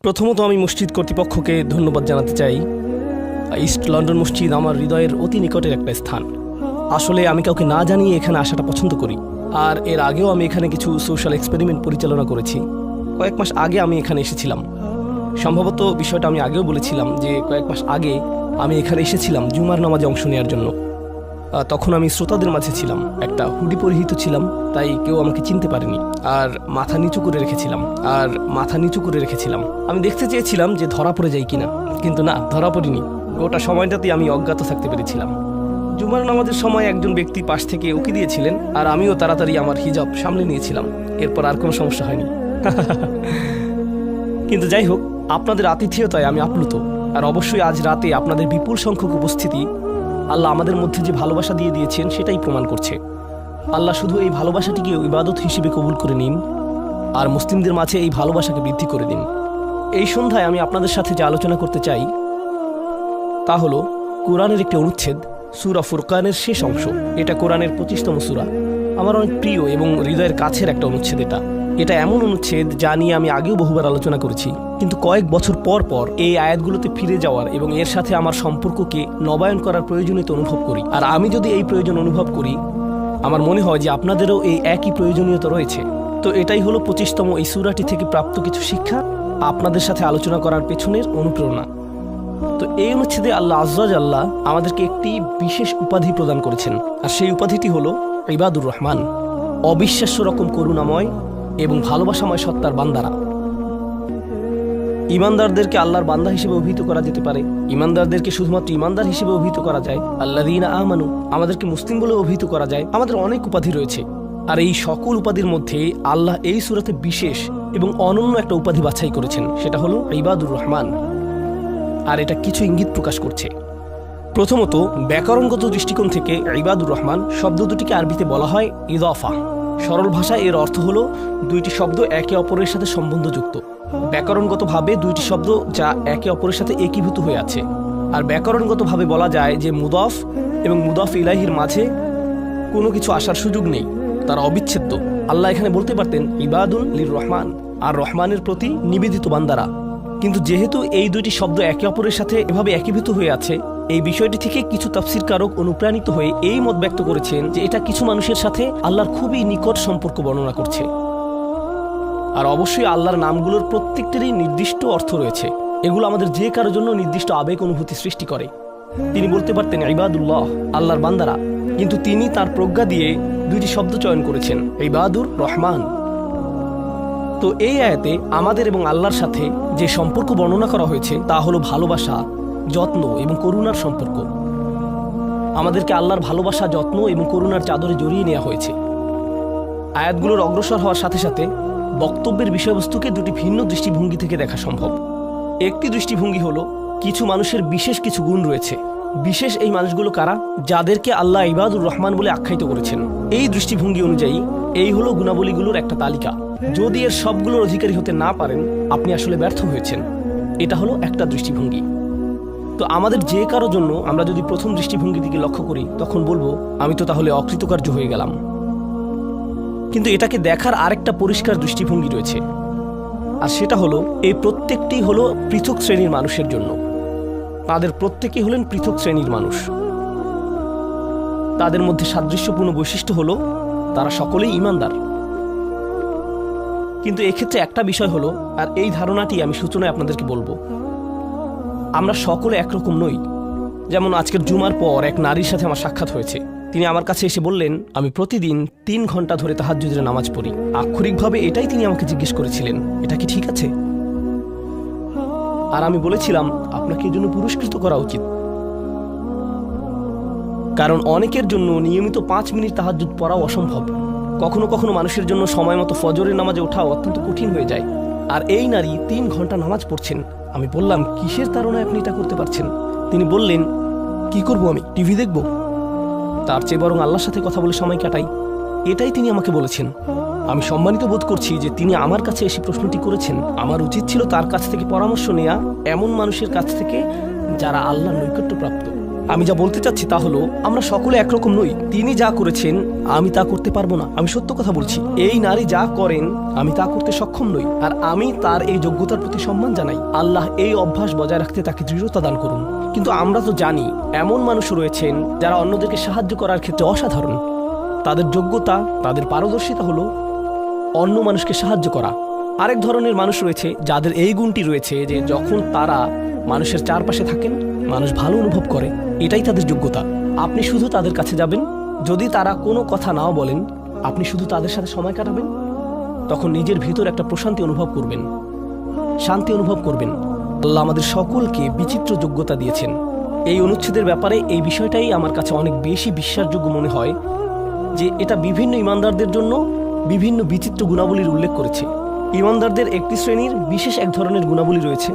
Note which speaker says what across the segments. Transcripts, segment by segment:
Speaker 1: প্রথমত আমি মসজিদ কর্তৃপক্ষকে ধন্যবাদ জানাতে চাই। ইস্ট লন্ডন মসজিদ আমার হৃদয়ের অতি নিকটের একটা স্থান। আসলে আমি কাউকে না জানিয়ে এখানে আসাটা পছন্দ করি। আর এর আগেও আমি এখানে কিছু সোশ্যাল এক্সপেরিমেন্ট পরিচালনা করেছি। কয়েক মাস আগে আমি এখানে এসেছিলাম। সম্ভবত বিষয়টা আমি আগেও বলেছিলাম যে কয়েক মাস আগে আমি এখানে এসেছিলাম জুমার নামাজে অংশ নেওয়ার জন্য। তখন আমি শ্রোতাদের মাঝে ছিলাম, একটা হুডি পরিহিত ছিলাম, তাই কেউ আমাকে চিনতে পারেনি। আর মাথা নিচু করে রেখেছিলাম। আমি দেখতে চেয়েছিলাম যে ধরা পড়ে যাই কিনা, কিন্তু না, ধরা পড়িনি। গোটা সময়টাতেই আমি অজ্ঞাত থাকতে পেরেছিলাম। জুমার নামাজের সময় একজন ব্যক্তি পাশ থেকে উকি দিয়েছিলেন, আর আমিও তাড়াতাড়ি আমার হিজাব সামলে নিয়েছিলাম। এরপর আর কোনো সমস্যা হয়নি। কিন্তু যাই হোক, আপনাদের আতিথেয়তায় আমি আপ্লুত। আর অবশ্যই আজ রাতে আপনাদের বিপুল সংখ্যক উপস্থিতি আল্লাহ আমাদের মধ্যে যে ভালোবাসা দিয়ে দিয়েছেন সেটাই প্রমাণ করছে। আল্লাহ শুধু এই ভালোবাসাটিকে ইবাদত হিসেবে কবুল করে নিন, আর মুসলিমদের মাঝে এই ভালোবাসাকে বৃদ্ধি করে দিন। এই সন্ধ্যায় আমি আপনাদের সাথে যে আলোচনা করতে চাই তা হলো কোরআনের একটি অনুচ্ছেদ, সূরা ফুরকানের শেষ অংশ। এটা কোরআনের 25তম সূরা। আমার অনেক প্রিয় এবং হৃদয়ের কাছের একটা অনুচ্ছেদ। এটা এমন অনুচ্ছেদ যা নিয়ে আমি আগেও বহুবার আলোচনা করেছি, কিন্তু কয়েক বছর পর পর এই আয়াতগুলোতে ফিরে যাওয়ার এবং এর সাথে আমার সম্পর্ককে নবায়ন করার প্রয়োজনীয়তা অনুভব করি। আর আমি যদি এই প্রয়োজন অনুভব করি, আমার মনে হয় যে আপনাদেরও এই একই প্রয়োজনীয়তা রয়েছে। তো এটাই হলো 25তম এই সূরাটি থেকে প্রাপ্ত কিছু শিক্ষা, আপনাদের সাথে আলোচনা করার পেছনের অনুপ্রেরণা। তো এই অনুচ্ছেদে আল্লাহ আযজা ওয়া জাল্লা আমাদেরকে একটি বিশেষ উপাধি প্রদান করেছেন, আর সেই উপাধিটি হলো ইবাদুর রহমান, অবিশ্বাস্য রকম করুণাময় এবং ভালোবাসাময় সত্তার বান্দারা। ইমানদারদেরকে আল্লাহর বান্দা হিসেবে অভিহিত করা যেতে পারে, ইমানদারদেরকে শুধুমাত্র ইমানদার হিসেবে অভিহিত করা যায়, আল্লাযীনা আমানু আমাদেরকে মুসলিম বলে অভিহিত করা যায়। আমাদের অনেক উপাধি রয়েছে, আর এই সকল উপাধির মধ্যে আল্লাহ এই সূরাতে বিশেষ এবং অনন্য একটা উপাধি বাছাই করেছেন, সেটা হলো ইবাদুর রহমান। আর এটা কিছু ইঙ্গিত প্রকাশ করছে। প্রথমত, ব্যাকরণগত দৃষ্টিকোণ থেকে ইবাদুর রহমান শব্দ দুটিকে আরবিতে বলা হয় ইদাফা। সরল ভাষায় এর অর্থ হলো দুইটি শব্দ একে অপরের সাথে সম্বন্ধযুক্ত। ব্যাকরণগতভাবে দুইটি শব্দ যা একে অপরের সাথে একীভূত হয়ে আছে। আর ব্যাকরণগতভাবে বলা যায় যে মুদাফ এবং মুদাফ ইলাইহির মাঝে কোনো কিছু আসার সুযোগ নেই, তারা অবিচ্ছেদ্য। আল্লাহ এখানে বলতে পারতেন ইবাদুন লির রহমান, আর রহমানের প্রতি নিবেদিত বান্দারা। কিন্তু যেহেতু এই দুইটি শব্দ একে অপরের সাথে এভাবে একীভূত হয়ে আছে, এই বিষয়টি থেকে কিছু তাফসীরকারক অনুপ্রাণিত হয়ে এই মত ব্যক্ত করেছেন যে এটা কিছু মানুষের সাথে আল্লাহর খুবই নিকট সম্পর্ক বর্ণনা করছে। আর অবশ্যই আল্লাহর নামগুলোর প্রত্যেকটিরই নির্দিষ্ট অর্থ রয়েছে। এগুলো আমাদের যে কারোর জন্য নির্দিষ্ট আবেগ অনুভূতি সৃষ্টি করে। তিনি বলতে পারতেন ইবাদুল্লাহ, আল্লাহর বান্দারা, কিন্তু তিনি তার প্রজ্ঞা দিয়ে দুইটি শব্দ চয়ন করেছেন, ইবাদুর রহমান। তো এই আয়াতে আমাদের এবং আল্লাহর সাথে যে সম্পর্ক বর্ণনা করা হয়েছে তা হলো ভালোবাসা, যত্ন এবং করুণার সম্পর্ক। আমাদেরকে আল্লাহর ভালোবাসা, যত্ন এবং করুণার চাদরে জড়িয়ে নেওয়া হয়েছে। আয়াতগুলোর অগ্রসর হওয়ার সাথে সাথে বক্তব্যের বিষয়বস্তুকে দুটি ভিন্ন দৃষ্টিভঙ্গি থেকে দেখা সম্ভব। একটি দৃষ্টিভঙ্গি হলো কিছু মানুষের বিশেষ কিছু গুণ রয়েছে। বিশেষ এই মানুষগুলো কারা? যাদেরকে আল্লাহ ইবাদুর রহমান বলে আখ্যায়িত করেছেন। এই দৃষ্টিভঙ্গি অনুযায়ী এই হলো গুণাবলীগুলোর একটা তালিকা। যদি এর সবগুলোর অধিকারী হতে না পারেন, আপনি আসলে ব্যর্থ হয়েছেন। এটা হলো একটা দৃষ্টিভঙ্গি। তো আমাদের যে কারো জন্য আমরা যদি প্রথম দৃষ্টিভঙ্গির দিকে লক্ষ্য করি, তখন বলবো আমি তো তাহলে অকৃতকার্য হয়ে গেলাম। কিন্তু এটাকে দেখার আরেকটা পরিষ্কার দৃষ্টিভঙ্গি রয়েছে, আর সেটা হলো এই প্রত্যেকটি হলো পৃথক শ্রেণীর মানুষের জন্য। তাদের প্রত্যেকেই হলেন পৃথক শ্রেণীর মানুষ। তাদের মধ্যে সাদৃশ্যপূর্ণ বৈশিষ্ট্য হলো তারা সকলেই ঈমানদার। কিন্তু এক্ষেত্রে একটা বিষয় হলো, আর এই ধারণাটি আমি সূচনায় আপনাদেরকে বলবো, আমরা সকলে একরকম নই। যেমন আজকের জুমার পর এক নারীর সাথে আমার সাক্ষাৎ হয়েছে। তিনি আমার কাছে এসে বললেন, আমি প্রতিদিন 3 ঘন্টা ধরে তাহাজ্জুদের নামাজ পড়ি। আক্ষরিকভাবে এটাই তিনি আমাকে জিজ্ঞেস করেছিলেন, এটা কি ঠিক আছে? আর আমি বলেছিলাম, আপনাকে এর জন্য পুরস্কৃত করা উচিত, কারণ অনেকের জন্য নিয়মিত 5 মিনিট তাহাজ্জুদ পড়াও অসম্ভব। কখনো কখনো মানুষের জন্য সময় মতো ফজরের নামাজে ওঠাও অত্যন্ত কঠিন হয়ে যায়। আর এই নারী 3 ঘন্টা নামাজ পড়ছেন। আমি বললাম, কিসের তাড়নায় আপনি এটা করতে পারছেন? তিনি বললেন, কি করব আমি, টিভি দেখব? তার চেয়ে বরং আল্লাহর সাথে কথা বলে সময় কাটাই। এটাই তিনি আমাকে বলেছেন। আমি সম্মানিত বোধ করছি যে তিনি আমার কাছে এসে প্রশ্নটি করেছেন। আমার উচিত ছিল তার কাছ থেকে পরামর্শ নেওয়া, এমন মানুষের কাছ থেকে যারা আল্লাহর নৈকট্যপ্রাপ্ত। আমি যা বলতে চাচ্ছি তা হলো আমরা সকলে একরকম নই। তিনি যা করেছেন আমি তা করতে পারবো না, আমি সত্য কথা বলছি। এই নারী যা করেন আমি তা করতে সক্ষম নই, আর আমি তার এই যোগ্যতার প্রতি সম্মান জানাই। আল্লাহ এই অভ্যাস বজায় রাখতে তাকে দৃঢ়তা দান করুন। কিন্তু আমরা তো জানি এমন মানুষ রয়েছেন যারা অন্যদেরকে সাহায্য করার ক্ষেত্রে অসাধারণ। তাদের যোগ্যতা, তাদের পারদর্শিতা হলো অন্য মানুষকে সাহায্য করা। আরেক ধরনের মানুষ রয়েছে যাদের এই গুণটি রয়েছে যে যখন তারা মানুষের চারপাশে থাকেন মানুষ ভালো অনুভব করে, এটাই তাদের যোগ্যতা। আপনি শুধু তাদের কাছে যাবেন, যদি তারা কোনো কথা নাও বলেন আপনি শুধু তাদের সাথে সময় কাটাবেন, তখন নিজের ভিতর একটা প্রশান্তি অনুভব করবেন, শান্তি অনুভব করবেন। আল্লাহ আমাদের সকলকে বিচিত্র যোগ্যতা দিয়েছেন। এই অনুচ্ছেদের ব্যাপারে এই বিষয়টাই আমার কাছে অনেক বেশি বিশ্বাসযোগ্য মনে হয় যে এটা বিভিন্ন ইমানদারদের জন্য বিভিন্ন বিচিত্র গুণাবলীর উল্লেখ করেছে। ইমানদারদের একটি শ্রেণীর বিশেষ এক ধরনের গুণাবলী রয়েছে,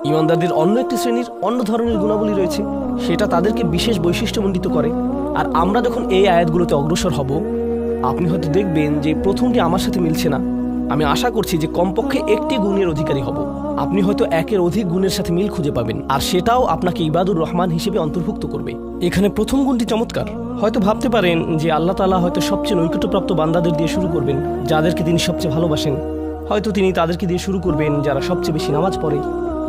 Speaker 1: ইমানদারদের অন্য একটি শ্রেণীর অন্য ধরনের গুণাবলী রয়েছে, সেটা তাদেরকে বিশেষ বৈশিষ্ট্যমণ্ডিত করে। আর আমরা যখন এই আয়াতগুলোতে অগ্রসর হব আপনি হয়তো দেখবেন যে প্রথমটি আমার সাথে মিলছে না। আমি আশা করছি যে কমপক্ষে একটি গুণের অধিকারী হব। আপনি হয়তো একের অধিক গুণের সাথে মিল খুঁজে পাবেন, আর সেটাও আপনাকে ইবাদুর রহমান হিসেবে অন্তর্ভুক্ত করবে। এখানে প্রথম গুণটি চমৎকার। হয়তো ভাবতে পারেন যে আল্লাহ তাআলা হয়তো সবচেয়ে নৈকট্যপ্রাপ্ত বান্দাদের দিয়ে শুরু করবেন, যাদেরকে তিনি সবচেয়ে ভালোবাসেন। হয়তো তিনি তাদেরকে দিয়ে শুরু করবেন যারা সবচেয়ে বেশি নামাজ পড়ে,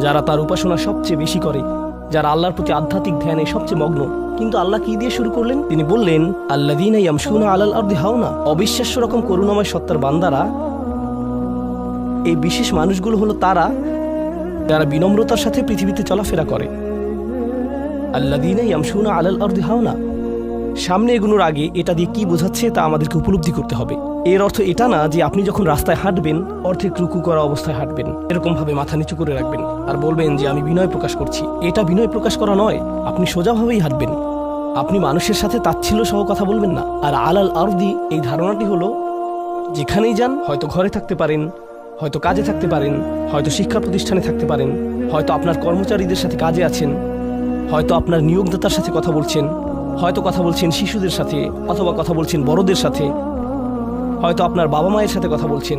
Speaker 1: যারা তার উপাসনা সবচেয়ে বেশি করে, যারা আল্লাহর প্রতি আধ্যাত্মিক ধ্যানে সবচেয়ে মগ্ন। কিন্তু আল্লাহ কি দিয়ে শুরু করলেন? তিনি বললেন আল্লাযীনা ইয়ামশুনা আলাল আরদি হাওনা। অবিশ্বাস্য রকম করুণাময় সত্তার বান্দারা, এই বিশেষ মানুষগুলো হলো তারা যারা বিনম্রতার সাথে পৃথিবীতে চলাফেরা করে। আল্লাযীনা ইয়ামশুনা আলাল আরদি হাওনা। সামনে এগোনোর আগে এটা দিয়ে কি বোঝাচ্ছে তা আমাদেরকে উপলব্ধি করতে হবে। এর অর্থ এটা না যে আপনি যখন রাস্তায় হাঁটবেন অর্ধেক রুকু করা অবস্থায় হাঁটবেন, এরকম ভাবে মাথা নিচু করে রাখবেন আর বলবেন যে আমি বিনয় প্রকাশ করছি। এটা বিনয় প্রকাশ করা নয়, আপনি সোজাভাবেই হাঁটবেন। আপনি মানুষের সাথে তাচ্ছিল্য সহ কথা বলবেন না। আর আলাল আরদি এই ধারণাটি হলো যেখানেই যান, হয়তো ঘরে থাকতে পারেন, হয়তো কাজে থাকতে পারেন, হয়তো শিক্ষা প্রতিষ্ঠানে থাকতে পারেন, হয়তো আপনার কর্মচারীদের সাথে কাজে আছেন, হয়তো আপনার নিয়োগদাতার সাথে কথা বলছেন, হয়তো কথা বলছেন শিশুদের সাথে, অথবা কথা বলছেন বড়দের সাথে, হয়তো আপনার বাবা মায়ের সাথে কথা বলছেন,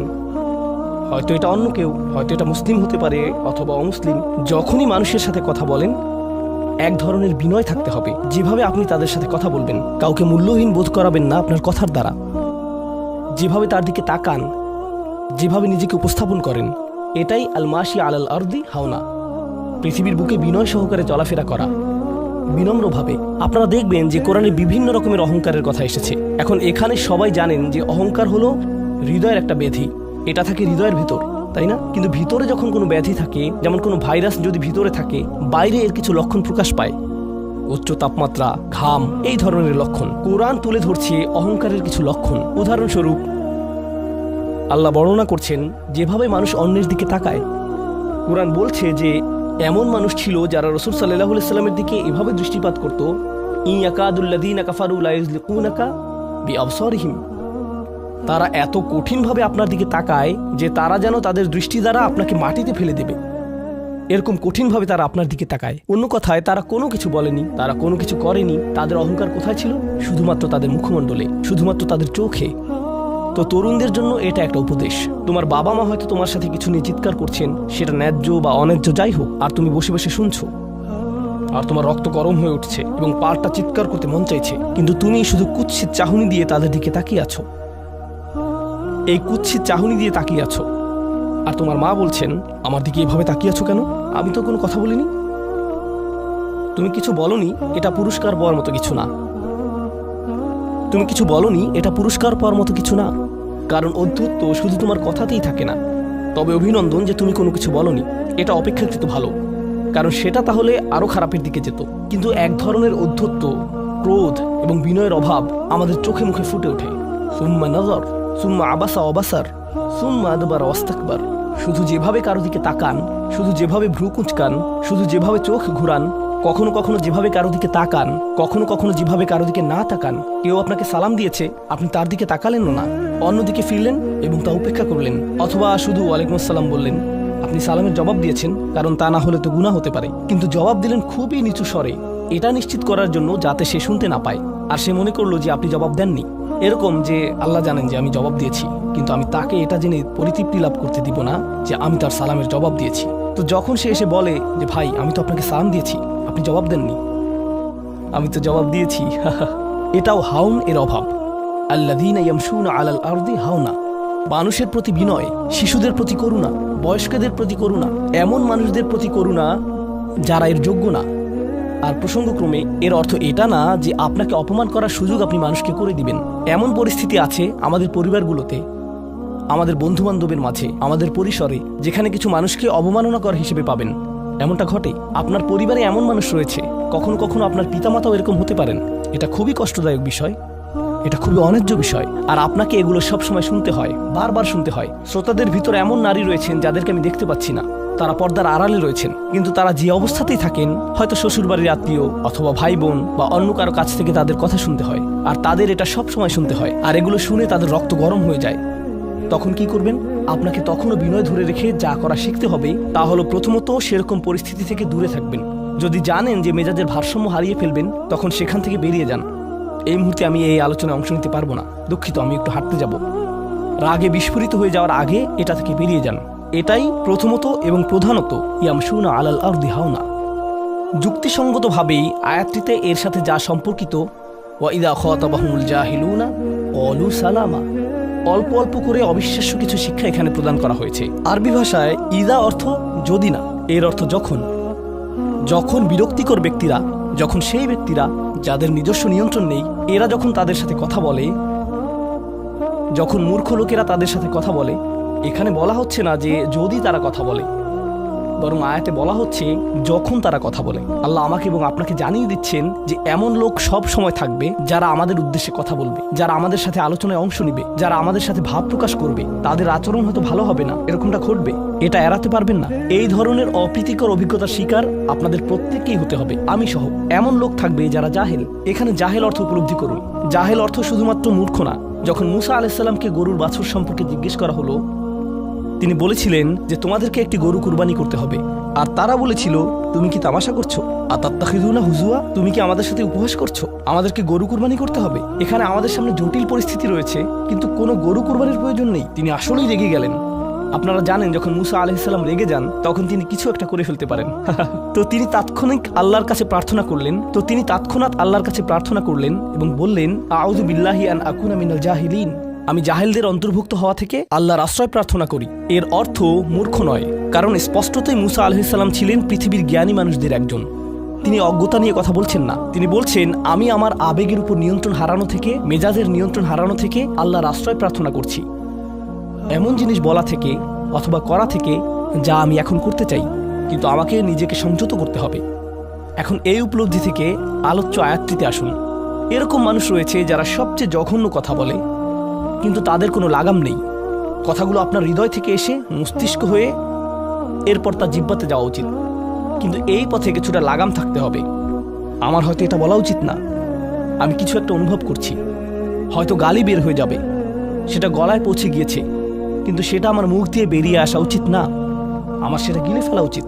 Speaker 1: হয়তো এটা অন্য কেউ, হয়তো এটা মুসলিম হতে পারে অথবা অমুসলিম। যখনই মানুষের সাথে কথা বলেন এক ধরনের বিনয় থাকতে হবে। যেভাবে আপনি তাদের সাথে কথা বলবেন, কাউকে মূল্যহীন বোধ করাবেন না আপনার কথার দ্বারা। যেভাবে তার দিকে তাকান, যেভাবে নিজেকে উপস্থাপন করেন, এটাই আল মাশি আলাল আরদি হাওনা। পৃথিবীর বুকে বিনয় সহকারে চলাফেরা করা, বিনম্রভাবে। আপনারা দেখবেন যে কোরআনে বিভিন্ন রকমের অহংকারের কথা এসেছে। এখন এখানে সবাই জানেন যে অহংকার হলো হৃদয়ের একটা ব্যাধি, এটা থাকে হৃদয়ের ভিতর, তাই না? কিন্তু ভিতরে যখন কোনো ব্যাধি থাকে, যেমন কোনো ভাইরাস যদি ভিতরে থাকে, বাইরে এর কিছু লক্ষণ প্রকাশ পায়, উচ্চ তাপমাত্রা, ঘাম, এই ধরনের লক্ষণ। কোরআন তুলে ধরছে অহংকারের কিছু লক্ষণ। উদাহরণস্বরূপ আল্লাহ বর্ণনা করছেন যেভাবে মানুষ অন্যের দিকে তাকায়। কোরআন বলছে যে এমন মানুষ ছিল যারা রাসূল সাল্লাল্লাহু আলাইহি সাল্লামের দিকে এভাবে দৃষ্টিপাত করত, ইয়াকাদুল্লাযীনা কাফারু লা ইউযলিকুনাকা বিআবসারিহিম। তারা এত কঠিনভাবে আপনার দিকে তাকায় যে তারা যেন তাদের দৃষ্টি দ্বারা আপনাকে মাটিতে ফেলে দেবে, এরকম কঠিনভাবে তারা আপনার দিকে তাকায়। অন্য কথায় তারা কোনো কিছু বলেনি, তারা কোনো কিছু করেনি। তাদের অহংকার কোথায় ছিল? শুধুমাত্র তাদের মুখমণ্ডলে, শুধুমাত্র তাদের চোখে। তো তরুণদের জন্য এটা একটা উপদেশ। তোমার বাবা মা হয়তো তোমার সাথে কিছু নিয়ে চিৎকার করছেন, সেটা ন্যায্য বা অন্যায্য যাই হোক, আর তুমি বসে বসে শুনছো, আর তোমার রক্ত গরম হয়ে উঠছে এবং পাল্টা চিৎকার করতে মন চাইছে, কিন্তু তুমি শুধু কুৎসিত চাহনি দিয়ে তাদের দিকে তাকিয়ে আছো। এই কুৎসিত চাহনি দিয়ে তাকিয়ে আছো, আর তোমার মা বলছেন আমার দিকে এভাবে তাকিয়ে আছো কেন? আমি তো কোনো কথা বলিনি। তুমি কিছু বলনি, এটা পুরস্কার পাওয়ার মতো কিছু না। তুমি কিছু বলনি, এটা পুরস্কার পাওয়ার মতো কিছু না। কারণ অধ্যত্ব শুধু তোমার কথাতেই থাকে না। তবে অভিনন্দন যে তুমি কোনো কিছু বলনি, এটা অপেক্ষাকৃত ভালো, কারণ সেটা তাহলে আরো খারাপের দিকে যেত। কিন্তু এক ধরনের অধ্যত্ব, ক্রোধ এবং বিনয়ের অভাব আমাদের চোখে মুখে ফুটে ওঠে। সুম্মা নজর, সুম্মা আবাসা অবাসার, সুম্মা আদবার ওয়াস্তাকবার। শুধু যেভাবে কারো দিকে তাকান, শুধু যেভাবে ভ্রু কুঁচকান, শুধু যেভাবে চোখ ঘুরান, কখনো কখনো যেভাবে কারো দিকে তাকান, কখনো কখনো যেভাবে কারো দিকে না তাকান। কেউ আপনাকে সালাম দিয়েছে, আপনি তার দিকে তাকালেন না, অন্যদিকে ফিরলেন এবং তা উপেক্ষা করলেন, অথবা শুধু ওয়ালাইকুম আসসালাম বললেন। আপনি সালামের জবাব দিয়েছেন, কারণ তা না হলে তো গুনাহ হতে পারে, কিন্তু জবাব দিলেন খুবই নিচু স্বরে, এটা নিশ্চিত করার জন্য যাতে সে শুনতে না পায় আর সে মনে করলো যে আপনি জবাব দেননি। এরকম যে আল্লাহ জানেন যে আমি জবাব দিয়েছি, কিন্তু আমি তাকে এটা জেনে পরিতৃপ্তি লাভ করতে দিব না যে আমি তার সালামের জবাব দিয়েছি। তো যখন সে এসে বলে যে ভাই আমি তো আপনাকে সালাম দিয়েছি, আপনি জবাব দেননি, আমি তো জবাব দিয়েছি। এটাও হাউন এর অভাব। আল্লাযীনা ইয়ামশুনা আলাল আরদি হাওনা, মানুষের প্রতি বিনয়, শিশুদের প্রতি করুণা, বয়স্কদের প্রতি করুণা, এমন মানুষদের প্রতি করুণা যারা এর যোগ্য না। আর প্রসঙ্গক্রমে এর অর্থ এটা না যে আপনাকে অপমান করার সুযোগ আপনি মানুষকে করে দিবেন। এমন পরিস্থিতি আছে আমাদের পরিবারগুলোতে, আমাদের বন্ধুবান্ধবের মাঝে, আমাদের পরিসরে, যেখানে কিছু মানুষকে অবমাননাকর হিসেবে পাবেন। এমনটা ঘটে। আপনার পরিবারে এমন মানুষ রয়েছে, কখনো কখনো আপনার পিতামাতাও এরকম হতে পারেন। এটা খুবই কষ্টদায়ক বিষয়, এটা খুবই অন্যায্য বিষয়। আর আপনাকে এগুলো সবসময় শুনতে হয়, বারবার শুনতে হয়। শ্রোতাদের ভিতরে এমন নারী রয়েছেন যাদেরকে আমি দেখতে পাচ্ছি না, তারা পর্দার আড়ালে রয়েছেন, কিন্তু তারা যে অবস্থাতেই থাকেন, হয়তো শ্বশুরবাড়ির আত্মীয় অথবা ভাই বোন বা অন্য কারো কাছ থেকে তাদের কথা শুনতে হয়, আর তাদের এটা সব সময় শুনতে হয়। আর এগুলো শুনে তাদের রক্ত গরম হয়ে যায়। তখন কি করবেন? আপনাকে তখনও বিনয় ধরে রেখে যা করা শিখতে হবে তা হলো প্রথমত সেরকম পরিস্থিতি থেকে দূরে থাকবেন। যদি জানেন যে মেজাজের ভারসাম্য হারিয়ে ফেলবেন, তখন সেখান থেকে বেরিয়ে যান। এই মুহূর্তে আমি এই আলোচনায় অংশ নিতে পারবো না, দুঃখিত, আমি একটু হাঁটতে যাব। রাগে বিস্ফোরিত হয়ে যাওয়ার আগে এটা থেকে বেরিয়ে যান। এটাই প্রথমত এবং প্রধানত ইয়ামশুনা আলাল আরদি হাওনা। যুক্তিসঙ্গতভাবেই আয়াতটিতে এর সাথে যা সম্পর্কিত, ওয়া ইযা খাতাবাহুমুল জাহিলুনা ক্বালু সালামা, অল্প অল্প করে অবিশ্বাস্য কিছু শিক্ষা এখানে প্রদান করা হয়েছে। আরবি ভাষায় ইদা অর্থ যদি না, এর অর্থ যখন। যখন বিরক্তিকর ব্যক্তিরা, যখন সেই ব্যক্তিরা যাদের নিজস্ব নিয়ন্ত্রণ নেই, এরা যখন তাদের সাথে কথা বলে, যখন মূর্খ লোকেরা তাদের সাথে কথা বলে, এখানে বলা হচ্ছে না যে যদি তারা কথা বলে, বরং আয়াতে বলা হচ্ছে যখন তারা কথা বলে। আল্লাহ আমাকে এবং আপনাকে জানিয়ে দিচ্ছেন যে এমন লোক সব সময় থাকবে যারা আমাদের উদ্দেশ্যে কথা বলবে, যারা আমাদের সাথে আলোচনায় অংশ নিবে, যারা আমাদের সাথে ভাব প্রকাশ করবে। তাদের আচরণ হয়তো ভালো হবে না, এরকমটা ঘটবে, এটা এড়াতে পারবেন না। এই ধরনের অপ্রীতিকর অভিজ্ঞতার শিকার আপনাদের প্রত্যেককেই হতে হবে, আমি সহ। এমন লোক থাকবে যারা জাহেল। এখানে জাহেল অর্থ উপলব্ধি করুন। জাহেল অর্থ শুধুমাত্র মূর্খ না। যখন মুসা আলাইহিস সালামকে গরুর বাছুর সম্পর্কে জিজ্ঞেস করা হলো, তিনি বলেছিলেন যে তোমাদেরকে একটি গরু কুরবানি করতে হবে। আর তারা বলেছিল, তুমি কি তামাশা করছো? আতাত্তাখিযুনা হুজুয়া, তুমি কি আমাদের সাথে উপহাস করছো? আমাদেরকে গরু কুরবানি করতে হবে? এখানে আমাদের সামনে জটিল পরিস্থিতি রয়েছে, কিন্তু কোনো গরু কুরবানির প্রয়োজন নেই। তিনি আসলেই রেগে গেলেন। আপনারা জানেন যখন মুসা আলাইহিস সালাম রেগে যান, তখন তিনি কিছু একটা করে ফেলতে পারেন। তো তিনি তৎক্ষণাৎ আল্লাহর কাছে প্রার্থনা করলেন এবং বললেন, আউযু বিল্লাহি আন আকুনা মিনাল জাহিলিন, আমি জাহেলদের অন্তর্ভুক্ত হওয়া থেকে আল্লাহর আশ্রয় প্রার্থনা করি। এর অর্থ মূর্খ নয়, কারণ স্পষ্টতই মুসা আলাইহিস সালাম ছিলেন পৃথিবীর জ্ঞানী মানুষদের একজন। তিনি অজ্ঞতা নিয়ে কথা বলছেন না। তিনি বলছেন, আমি আমার আবেগের উপর নিয়ন্ত্রণ হারানো থেকে, মেজাজের নিয়ন্ত্রণ হারানো থেকে আল্লাহর আশ্রয় প্রার্থনা করছি। এমন জিনিস বলা থেকে অথবা করা থেকে যা আমি এখন করতে চাই, কিন্তু আমাকে নিজেকে সংযত করতে হবে। এখন এই উপলব্ধি থেকে আলোচ্য আয়াতটিতে আসুন। এরকম মানুষ রয়েছে যারা সবচেয়ে জঘন্য কথা বলে, কিন্তু তাদের কোনো লাগাম নেই। কথাগুলো আপনার হৃদয় থেকে এসে মস্তিষ্ক হয়ে এরপর তার জিহ্বাতে যাওয়া উচিত, কিন্তু এই পথে কিছুটা লাগাম থাকতে হবে। আমার হয়তো এটা বলা উচিত না, আমি কিছু একটা অনুভব করছি, হয়তো গালি বের হয়ে যাবে, সেটা গলায় পৌঁছে গিয়েছে, কিন্তু সেটা আমার মুখ দিয়ে বেরিয়ে আসা উচিত না, আমার সেটা গিলে ফেলা উচিত।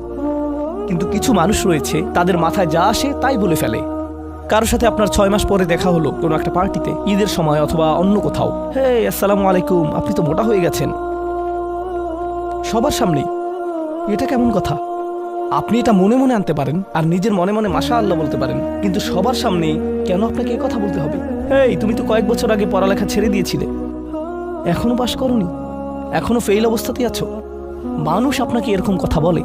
Speaker 1: কিন্তু কিছু মানুষ রয়েছে, তাদের মাথায় যা আসে তাই বলে ফেলে। কারোর সাথে আপনার 6 মাস পরে দেখা হলো কোনো একটা পার্টিতে, ঈদের সময় অথবা অন্য কোথাও, হে আসসালামু আলাইকুম, আপনি তো মোটা হয়ে গেছেন, সবার সামনেই। এটা কেমন কথা? আপনি এটা মনে মনে আনতে পারেন আর নিজের মনে মনে মাশাআল্লাহ বলতে পারেন, কিন্তু সবার সামনে কেন আপনাকে এই কথা বলতে হবে? এই তুমি তো কয়েক বছর আগে পড়ালেখা ছেড়ে দিয়েছিলে, এখনো পাশ করনি, এখনো ফেল অবস্থাতেই আছো। মানুষ আপনাকে এরকম কথা বলে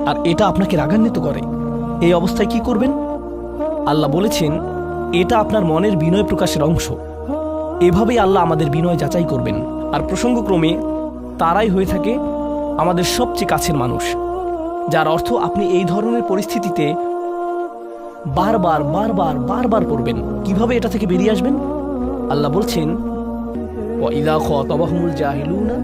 Speaker 1: আর এটা আপনাকে রাগান্বিত করে। এই অবস্থায় কি করবেন? আল্লাহ বলেছেন, এটা আপনার মনের বিনয় প্রকাশের অংশ। এভাবেই আল্লাহ আমাদের বিনয় যাচাই করবেন। আর প্রসঙ্গক্রমে তারাই হয়ে থাকে আমাদের সবচেয়ে কাছের মানুষ, যার অর্থ আপনি এই ধরনের পরিস্থিতিতে বারবার বারবার বারবার পড়বেন। কিভাবে এটা থেকে বেরিয়ে আসবেন? আল্লাহ বলছেন, ওয়াইদা খাতাবাহুমুল জাহিলুনা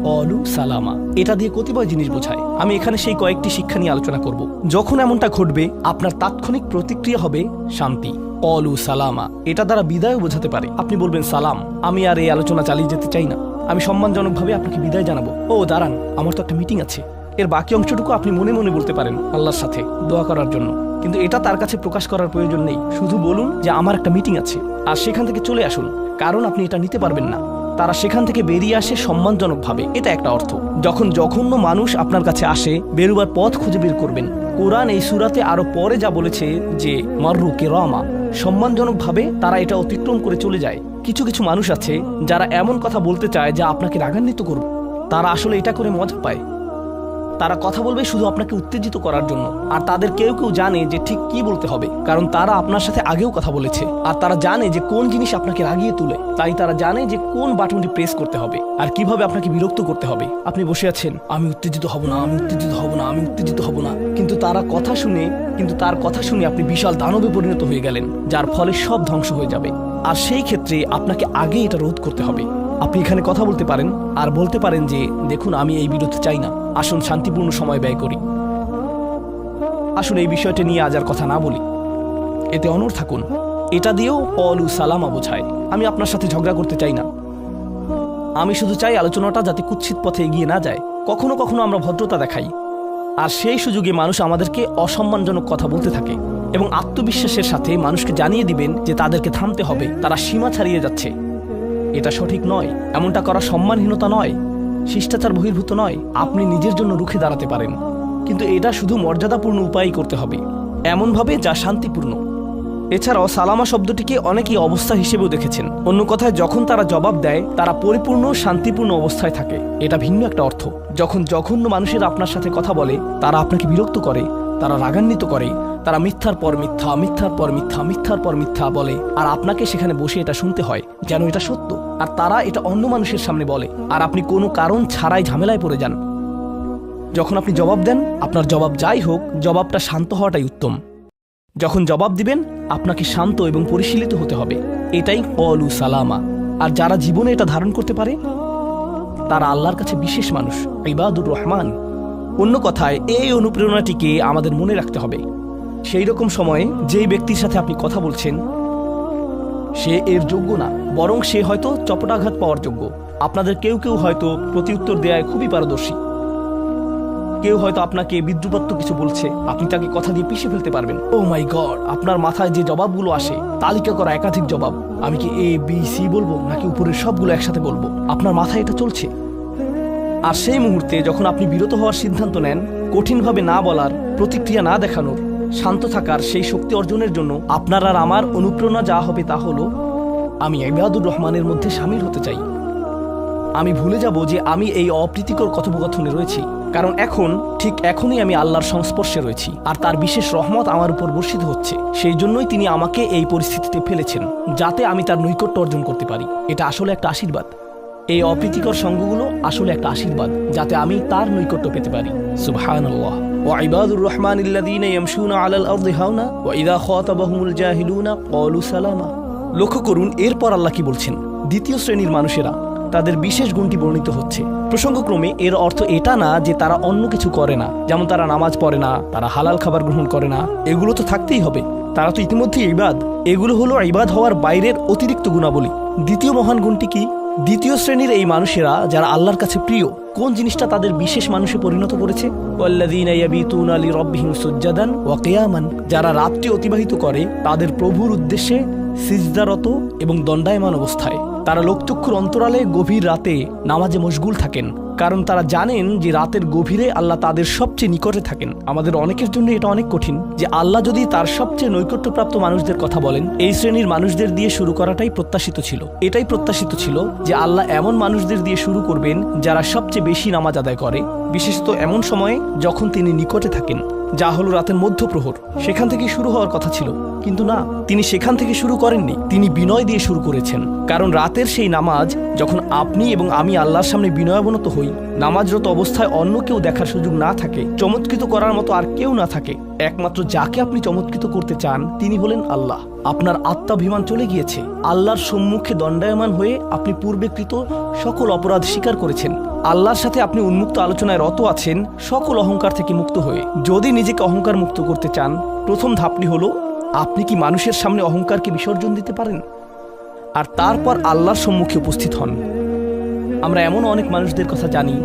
Speaker 1: ক্বালু সালামা। এটা দিয়ে কতিপয় জিনিস বোঝায়। আমি এখানে সেই কয়েকটি শিক্ষা নিয়ে আলোচনা করব। যখন এমনটা ঘটবে, আপনার তাৎক্ষণিক প্রতিক্রিয়া হবে শান্তি, ক্বালু সালামা। এটা দ্বারা বিদায়ও বোঝাতে পারে। আপনি বলবেন, সালাম, আমি আর এই আলোচনা চালিয়ে যেতে চাই না, আমি সম্মানজনকভাবে আপনাকে বিদায় জানাবো। ও দাঁড়ান, আমার তো একটা মিটিং আছে। এর বাকি অংশটুকু আপনি মনে মনে বলতে পারেন আল্লাহর সাথে দোয়া করার জন্য, কিন্তু এটা তার কাছে প্রকাশ করার প্রয়োজন নেই। শুধু বলুন যে আমার একটা মিটিং আছে, আর সেখান থেকে চলে আসুন, কারণ আপনি এটা নিতে পারবেন না। তারা সেখান থেকে বেরিয়ে আসে সম্মানজনকভাবে, এটা একটা অর্থ। যখন জঘন্য মানুষ আপনার কাছে আসে, বেরোবার পথ খুঁজে বের করবেন। কোরআন এই সূরাতে আরো পরে যা বলেছে যে মাররু কিরামা, সম্মানজনকভাবে তারা এটা অতিক্রম করে চলে যায়। কিছু কিছু মানুষ আছে যারা এমন কথা বলতে চায় যা আপনাকে রাগান্বিত করবে। তারা আসলে এটা করে মজা পায়। তারা কথা বলবে শুধু আপনাকে উত্তেজিত করার জন্য। আর তাদের কেউ কেউ জানে যে ঠিক কি বলতে হবে, কারণ তারা আপনার সাথে আগেও কথা বলেছে। আর তারা জানে যে কোন জিনিস আপনাকে রাগিয়ে তুলে, তাই তারা জানে যে কোন বাটনটি প্রেস করতে হবে আর কিভাবে আপনাকে বিরক্ত করতে হবে। আপনি বসে আছেন, আমি উত্তেজিত হব না, আমি উত্তেজিত হব না, আমি উত্তেজিত হব না, কিন্তু তার কথা শুনে আপনি বিশাল দানবে পরিণত হয়ে গেলেন, যার ফলে সব ধ্বংস হয়ে যাবে। আর সেই ক্ষেত্রে আপনাকে আগে এটা রোধ করতে হবে। আপনি এখানে কথা বলতে পারেন আর বলতে পারেন যে দেখুন, আমি এই বিরোধ চাই না, আসুন শান্তিপূর্ণ সময় ব্যয় করি, আসুন এই বিষয়টা নিয়ে আজ আর কথা না বলি, এতে অনড় থাকুন। এটা দিয়েও অলু সালামা বোঝায় আমি আপনার সাথে ঝগড়া করতে চাই না, আমি শুধু চাই আলোচনাটা যাতে কুৎসিত পথে এগিয়ে না যায়। কখনো কখনো আমরা ভদ্রতা দেখাই, আর সেই সুযোগে মানুষ আমাদেরকে অসম্মানজনক কথা বলতে থাকে, এবং আত্মবিশ্বাসের সাথে মানুষকে জানিয়ে দিবেন যে তাদেরকে থামতে হবে, তারা সীমা ছাড়িয়ে যাচ্ছে। এটা সঠিক নয়, এমনটা করা সম্মানহীনতা নয়, শিষ্টাচার বহির্ভূত নয়। আপনি নিজের জন্য রুখে দাঁড়াতে পারেন, কিন্তু এটা শুধু মর্যাদাপূর্ণ উপায়ই করতে হবে, এমনভাবে যা শান্তিপূর্ণ। এছাড়াও সালামা শব্দটিকে অনেকেই অবস্থা হিসেবেও দেখেছেন। অন্য কথায়, যখন তারা জবাব দেয় তারা পরিপূর্ণ শান্তিপূর্ণ অবস্থায় থাকে, এটা ভিন্ন একটা অর্থ। যখন জঘন্য মানুষের আপনার সাথে কথা বলে, তারা আপনাকে বিরক্ত করে, তারা রাগান্বিত করে, তারা মিথ্যার পর মিথ্যা, মিথ্যার পর মিথ্যা, মিথ্যার পর মিথ্যা বলে, আর আপনাকে সেখানে বসে এটা শুনতে হয় যেন এটা সত্য। আর তারা এটা অন্য মানুষের সামনে বলে, আর আপনি কোনো কারণ ছাড়াই ঝামেলায় পড়ে যান। যখন আপনি জবাব দেন, আপনার জবাব যাই হোক, জবাবটা শান্ত হওয়াটাই উত্তম। যখন জবাব দিবেন, আপনাকে শান্ত এবং পরিশীলিত হতে হবে, এটাই কলু সালামা। আর যারা জীবনে এটা ধারণ করতে পারে তারা আল্লাহর কাছে বিশেষ মানুষ, ইবাদুর রহমান। অন্য কথায়, এই অনুপ্রেরণাটিকে আমাদের মনে রাখতে হবে। সেই রকম সময়ে যেই ব্যক্তির সাথে আপনি কথা বলছেন সে এর যোগ্য না, বরং সে হয়তো চপটাঘাত পাওয়ার যোগ্য। আপনাদের কেউ কেউ হয়তো প্রতিউত্তর দেয়ায় খুবই পারদর্শী, কেউ হয়তো আপনাকে বিদ্রুপাত্মক কিছু বলছে, আপনি তাকে কথা দিয়ে পিষে ফেলতে পারবেন। ও মাই গড, আপনার মাথায় যে জবাবগুলো আসে, তালিকা করা একাধিক জবাব, আমি কি এ বি সি বলবো নাকি উপরের সবগুলো একসাথে বলবো, আপনার মাথায় এটা চলছে। আর সেই মুহূর্তে যখন আপনি বিরত হওয়ার সিদ্ধান্ত নেন, কঠিনভাবে না বলার, প্রতিক্রিয়া না দেখানোর, শান্ত থাকার সেই শক্তি অর্জনের জন্য আপনার আর আমার অনুপ্রেরণা যা হবে তা হলো, আমি ইবাদুর রহমানের মধ্যে সামিল হতে চাই। আমি ভুলে যাব যে আমি এই অপ্রীতিকর কথোপকথনে রয়েছি, কারণ ঠিক এখনই আমি আল্লাহর সংস্পর্শে রয়েছি, আর তার বিশেষ রহমত আমার উপর বর্ষিত হচ্ছে। সেই জন্যই তিনি আমাকে এই পরিস্থিতিতে ফেলেছেন, যাতে আমি তার নৈকট্য অর্জন করতে পারি। এটা আসলে একটা আশীর্বাদ। এই অপ্রীতিকর সঙ্গগুলো আসলে একটা আশীর্বাদ, যাতে আমি তার নৈকট্য পেতে পারি। সুবহানাল্লাহ। ওয়া ইবাদুর রহমানিল্লাযীনা ইয়ামশুনা আলাল আরদি হাওনা ওয়া ইযা খাতাবাহুমুল জাহিলুনা ক্বালু সালামা। লক্ষ্য করুন এরপর আল্লাহ কি বলছেন। দ্বিতীয় শ্রেণীর মানুষেরা, তাদের বিশেষ গুণটি বর্ণিত হচ্ছে। প্রসঙ্গক্রমে এর অর্থ এটা না যে তারা অন্য কিছু করে না, যেমন তারা নামাজ পড়ে না, তারা হালাল খাবার গ্রহণ করে না, এগুলো তো থাকতেই হবে, তারা তো ইতিমধ্যে ইবাদ। এগুলো হলো ইবাদ হওয়ার বাইরের অতিরিক্ত গুণাবলী। দ্বিতীয় মহান গুণটি কি? দ্বিতীয় শ্রেণীর এই মানুষেরা যারা আল্লাহর কাছে প্রিয়, কোন জিনিসটা তাদের বিশেষ মানুষে পরিণত করেছে? ওয়াল্লাযীনা ইয়াবিতুনা লিরাব্বিহিম সুজ্জাদান ওয়া কিয়ামান, যারা রাত্রি অতিবাহিত করে তাদের প্রভুর উদ্দেশ্যে সিজদারত এবং দণ্ডায়মান অবস্থায়। তারা লোকচক্ষুর অন্তরালে গভীর রাতে নামাজে মশগুল থাকেন, কারণ তারা জানেন যে রাতের গভীরে আল্লাহ তাদের সবচেয়ে নিকটে থাকেন। আমাদের অনেকের জন্য এটা অনেক কঠিন যে আল্লাহ যদি তার সবচেয়ে নৈকট্যপ্রাপ্ত মানুষদের কথা বলেন, এই শ্রেণীর মানুষদের দিয়ে শুরু করাটাই প্রত্যাশিত ছিল। এটাই প্রত্যাশিত ছিল যে আল্লাহ এমন মানুষদের দিয়ে শুরু করবেন যারা সবচেয়ে বেশি নামাজ আদায় করে, বিশেষত এমন সময়ে যখন তিনি নিকটে থাকেন, যা হলো রাতের মধ্যপ্রহর। সেখান থেকে শুরু হওয়ার কথা ছিল, কিন্তু না, তিনি সেখান থেকে শুরু করেননি, তিনি বিনয় দিয়ে শুরু করেছেন। কারণ রাতের সেই নামাজ, যখন আপনি এবং আমি আল্লাহর সামনে বিনয়াবনত হই, নামাজরত অবস্থায় অন্য কেউ দেখার সুযোগ না থাকে, চমৎকৃত করার মতো আর কেউ না থাকে, একমাত্র যাকে আপনি চমৎকৃত করতে চান তিনি হলেন আল্লাহ। আপনার আত্মাভিমান চলে গিয়েছে, আল্লাহর সম্মুখে দণ্ডায়মান হয়ে আপনি পূর্বেকৃত সকল অপরাধ স্বীকার করেছেন। আল্লাহর সাথে আপনি উন্মুক্ত আলোচনায় রত আছেন, সকল অহংকার থেকে মুক্ত হয়ে। যদি নিজেকে অহংকার মুক্ত করতে চান, প্রথম ধাপটি হলো, আপনি কি মানুষের সামনে অহংকারকে বিসর্জন দিতে পারেন? আর তারপর আল্লাহর সম্মুখে উপস্থিত হন। আমরা এমন অনেক মানুষদের কথা জানি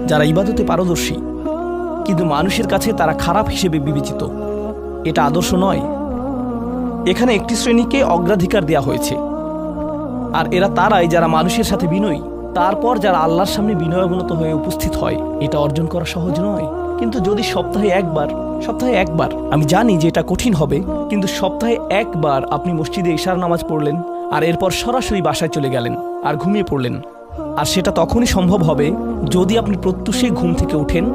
Speaker 1: যারা ইবাদতে পারদর্শী, কিন্তু মানুষের কাছে তারা খারাপ হিসেবে বিবেচিত। এটা আদর্শ নয়। এখানে একটি শ্রেণীকে অগ্রাধিকার দেওয়া হয়েছে, আর এরা তারাই যারা মানুষের সাথে বিনয়ী। তারপর যারা আল্লাহর সামনে বিনয়াবনত হয়ে উপস্থিত হয়, এটা অর্জন করা সহজ নয়। কিন্তু যদি সপ্তাহে একবার, আমি জানি যে এটা কঠিন হবে, কিন্তু সপ্তাহে একবার আপনি মসজিদে ইশার নামাজ পড়লেন আর এরপর সরাসরি বাসায় চলে গেলেন আর ঘুমিয়ে পড়লেন, আর সেটা তখনই সম্ভব হবে যদি আপনি প্রত্যুষে ঘুম থেকে উঠেন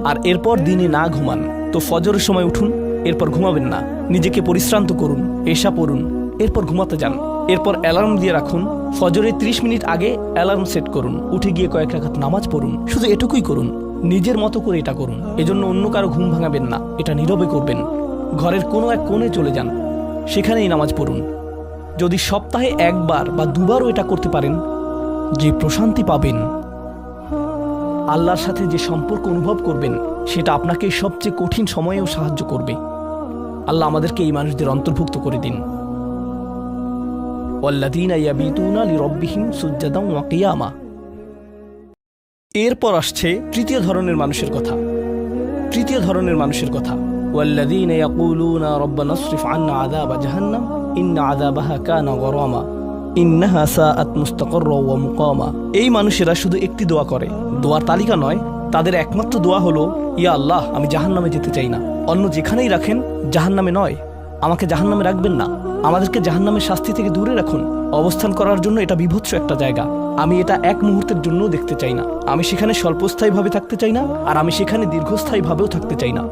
Speaker 1: আর এরপর দিনে না ঘুমান। তো ফজরের সময় উঠুন, এরপর ঘুমাবেন না, নিজেকে পরিশ্রান্ত করুন, এশা পড়ুন, এরপর ঘুমাতে যান। এরপর অ্যালার্ম দিয়ে রাখুন, ফজরের 30 মিনিট আগে অ্যালার্ম সেট করুন, উঠে গিয়ে কয়েক রাকাত নামাজ পড়ুন। শুধু এটুকুই করুন, নিজের মতো করে এটা করুন। এজন্য অন্য কারো ঘুম ভাঙাবেন না, এটা নীরবে করবেন। ঘরের কোনো এক কোণে চলে যান, সেখানেই নামাজ পড়ুন। যদি সপ্তাহে একবার বা দুবারও এটা করতে পারেন, যে প্রশান্তি পাবেন, আল্লাহর সাথে যে সম্পর্ক অনুভব করবেন, সেটা আপনাকে সবচেয়ে কঠিন সময়েও সাহায্য করবে। আল্লাহ আমাদেরকে এই মানুষদের অন্তর্ভুক্ত করে দিন। ওয়াল্লাযীনা ইয়াবিতুনা লিরাব্বিহিম সুজদান ওয়া কিয়ামা। এরপর আসছে তৃতীয় ধরনের মানুষের কথা। ওয়াল্লাযীনা ইয়াকুলুনা রাব্বানা ইসরিফ আন্না আযাবা জাহান্নাম ইন্না আযাবাহা কানা গরামা ইন্নাহা সাআত মুস্তাকাররা ওয়া মুকামা। এই মানুষেরা শুধু একটি দোয়া করে, দোয়ার তালিকা নয়, তাদের একমাত্র দোয়া হলো, ইয়া আল্লাহ, আমি জাহান্নামে যেতে চাই না। অন্য যেখানেই রাখেন, জাহান্নামে নয়, আমাকে জাহান্নামে রাখবেন না, আমাদেরকে জাহান্নামের শাস্তি থেকে দূরে রাখুন। অবস্থান করার জন্য এটা বিভৎস একটা জায়গা, আমি এটা এক মুহূর্তের জন্যও দেখতে চাই না। আমি সেখানে স্বল্পস্থায়ীভাবে থাকতে চাই না, আর আমি সেখানে দীর্ঘস্থায়ীভাবেও থাকতে চাই না।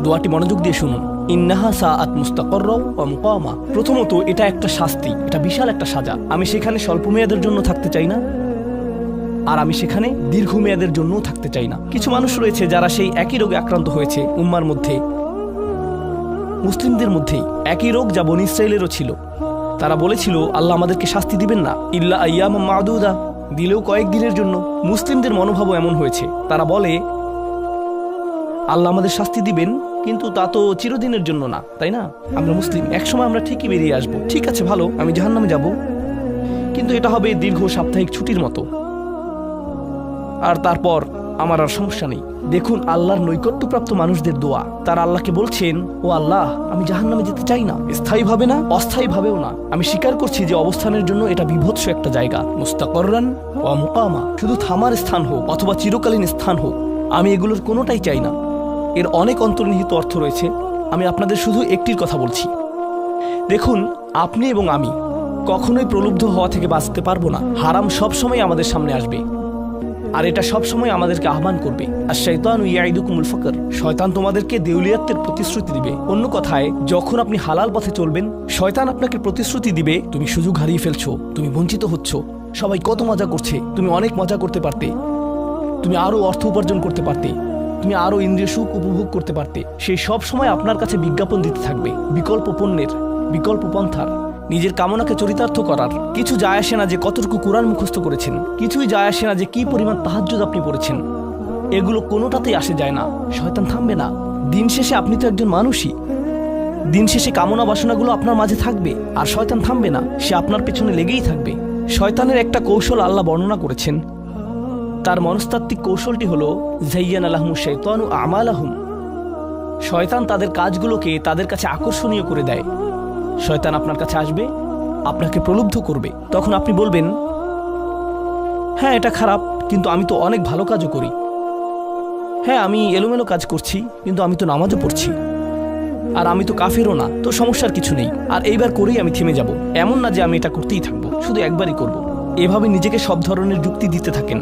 Speaker 1: দোয়াটি মনোযোগ দিয়ে শুনুন। ইন্নাহা সাআত মুস্তাকাররা ওয়া মুকামা। প্রথমত, এটা একটা শাস্তি, এটা বিশাল একটা সাজা। আমি সেখানে স্বল্প মেয়াদের জন্য থাকতে চাই না, আর আমি সেখানে দীর্ঘমেয়াদের জন্যও থাকতে চাই না। কিছু মানুষ রয়েছে যারা সেই একই রোগে আক্রান্ত হয়েছে, উম্মার মধ্যে, মুসলিমদের মধ্যেই একই রোগ যা বনী ইসরাঈলেরও ছিল। তারা বলেছিল, আল্লাহ আমাদেরকে শাস্তি দিবেন না, ইল্লা আইয়ামাম মা'দুদা, দিলেও কয়েকদিনের জন্য। মুসলিমদের মনোভাবও এমন হয়েছে, তারা বলে, আল্লাহ আমাদের শাস্তি দিবেন, কিন্তু তা তো চিরদিনের জন্য না, তাই না? আমরা মুসলিম, একসময় আমরা ঠিকই বেরিয়ে আসবো। ঠিক আছে, ভালো, আমি জাহান্নামে যাব, কিন্তু এটা হবে দীর্ঘ সাপ্তাহিক ছুটির মতো, আর তারপর আমার আর সমস্যা নেই। দেখুন আল্লাহর নৈকট্যপ্রাপ্ত মানুষদের দোয়া। তারা আল্লাহকে বলছেন, ও আল্লাহ, আমি জাহান্নামে যেতে চাই না, স্থায়ীভাবে না, অস্থায়ীভাবেও না। আমি স্বীকার করছি যে অবস্থানের জন্য এটা বিভৎস একটা জায়গা, মুস্তাকাররান ওয়া মুকামা। শুধু থামার স্থান হোক অথবা চিরকালীন স্থান হোক, আমি এগুলোর কোনোটাই চাই না। এর অনেক অন্তর্নিহিত অর্থ রয়েছে, আমি আপনাদের শুধু একটির কথা বলছি। দেখুন, আপনি এবং আমি কখনোই প্রলুব্ধ হওয়া থেকে বাঁচতে পারবো না। হারাম সবসময় আমাদের সামনে আসবে, আর এটা সবসময় আমাদেরকে আহ্বান করবে। আর শাইতানু ইয়াইদুকুমুল ফাকর, শয়তান তোমাদেরকে দেউলিয়াতের প্রতিশ্রুতি দিবে। অন্য কথায়, যখন আপনি হালাল পথে চলবেন, শয়তান আপনাকে প্রতিশ্রুতি দিবে, তুমি সুযোগ হারিয়ে ফেলছো, তুমি বঞ্চিত হচ্ছ, সবাই কত মজা করছে, তুমি অনেক মজা করতে পারতে, তুমি আরো অর্থ উপার্জন করতে পারতে, তুমি আরো ইন্দ্রিয় সুখ উপভোগ করতে পারতে। সেই সব সময় আপনার কাছে বিজ্ঞাপন দিতে থাকবে বিকল্প পণ্যের, বিকল্প পন্থার। নিজের কামনাকে চরিতার্থ করার কিছু যায় আসে না যে কতটুকু কোরআন মুখস্থ করেছেন, কিছুই যায় আসে না যে কি পরিমাণ তাহাজ্জুদ আপনি পড়েছেন, এগুলো কোনোটাতেই আসে যায় না। শয়তান থামবে না। দিন শেষে আপনি তো একজন মানুষই, দিন শেষে কামনা বাসনাগুলো আপনার মাঝে থাকবে, আর শয়তান থামবে না, সে আপনার পেছনে লেগেই থাকবে। শয়তানের একটা কৌশল আল্লাহ বর্ণনা করেছেন, তার মনস্তাত্ত্বিক কৌশলটি হলো যায়্যানা লাহুমুশ শাইতানু আমালাহুম। শয়তান তাদের কাজগুলোকে তাদের কাছে আকর্ষণীয় করে দেয়। শয়তান আপনার কাছে আসবে, আপনাকে প্রলুব্ধ করবে, তখন আপনি বলবেন, হ্যাঁ এটা খারাপ, কিন্তু আমি তো অনেক ভালো কাজও করি। হ্যাঁ, আমি এলোমেলো কাজ করছি, কিন্তু আমি তো নামাজও পড়ছি, আর আমি তো কাফেরও না, তো সমস্যার কিছু নেই, আর এইবার করেই আমি থেমে যাব। এমন না যে আমি এটা করতেই থাকবো, শুধু একবারই করব। এভাবে নিজেকে সব ধরনের যুক্তি দিতে থাকেন,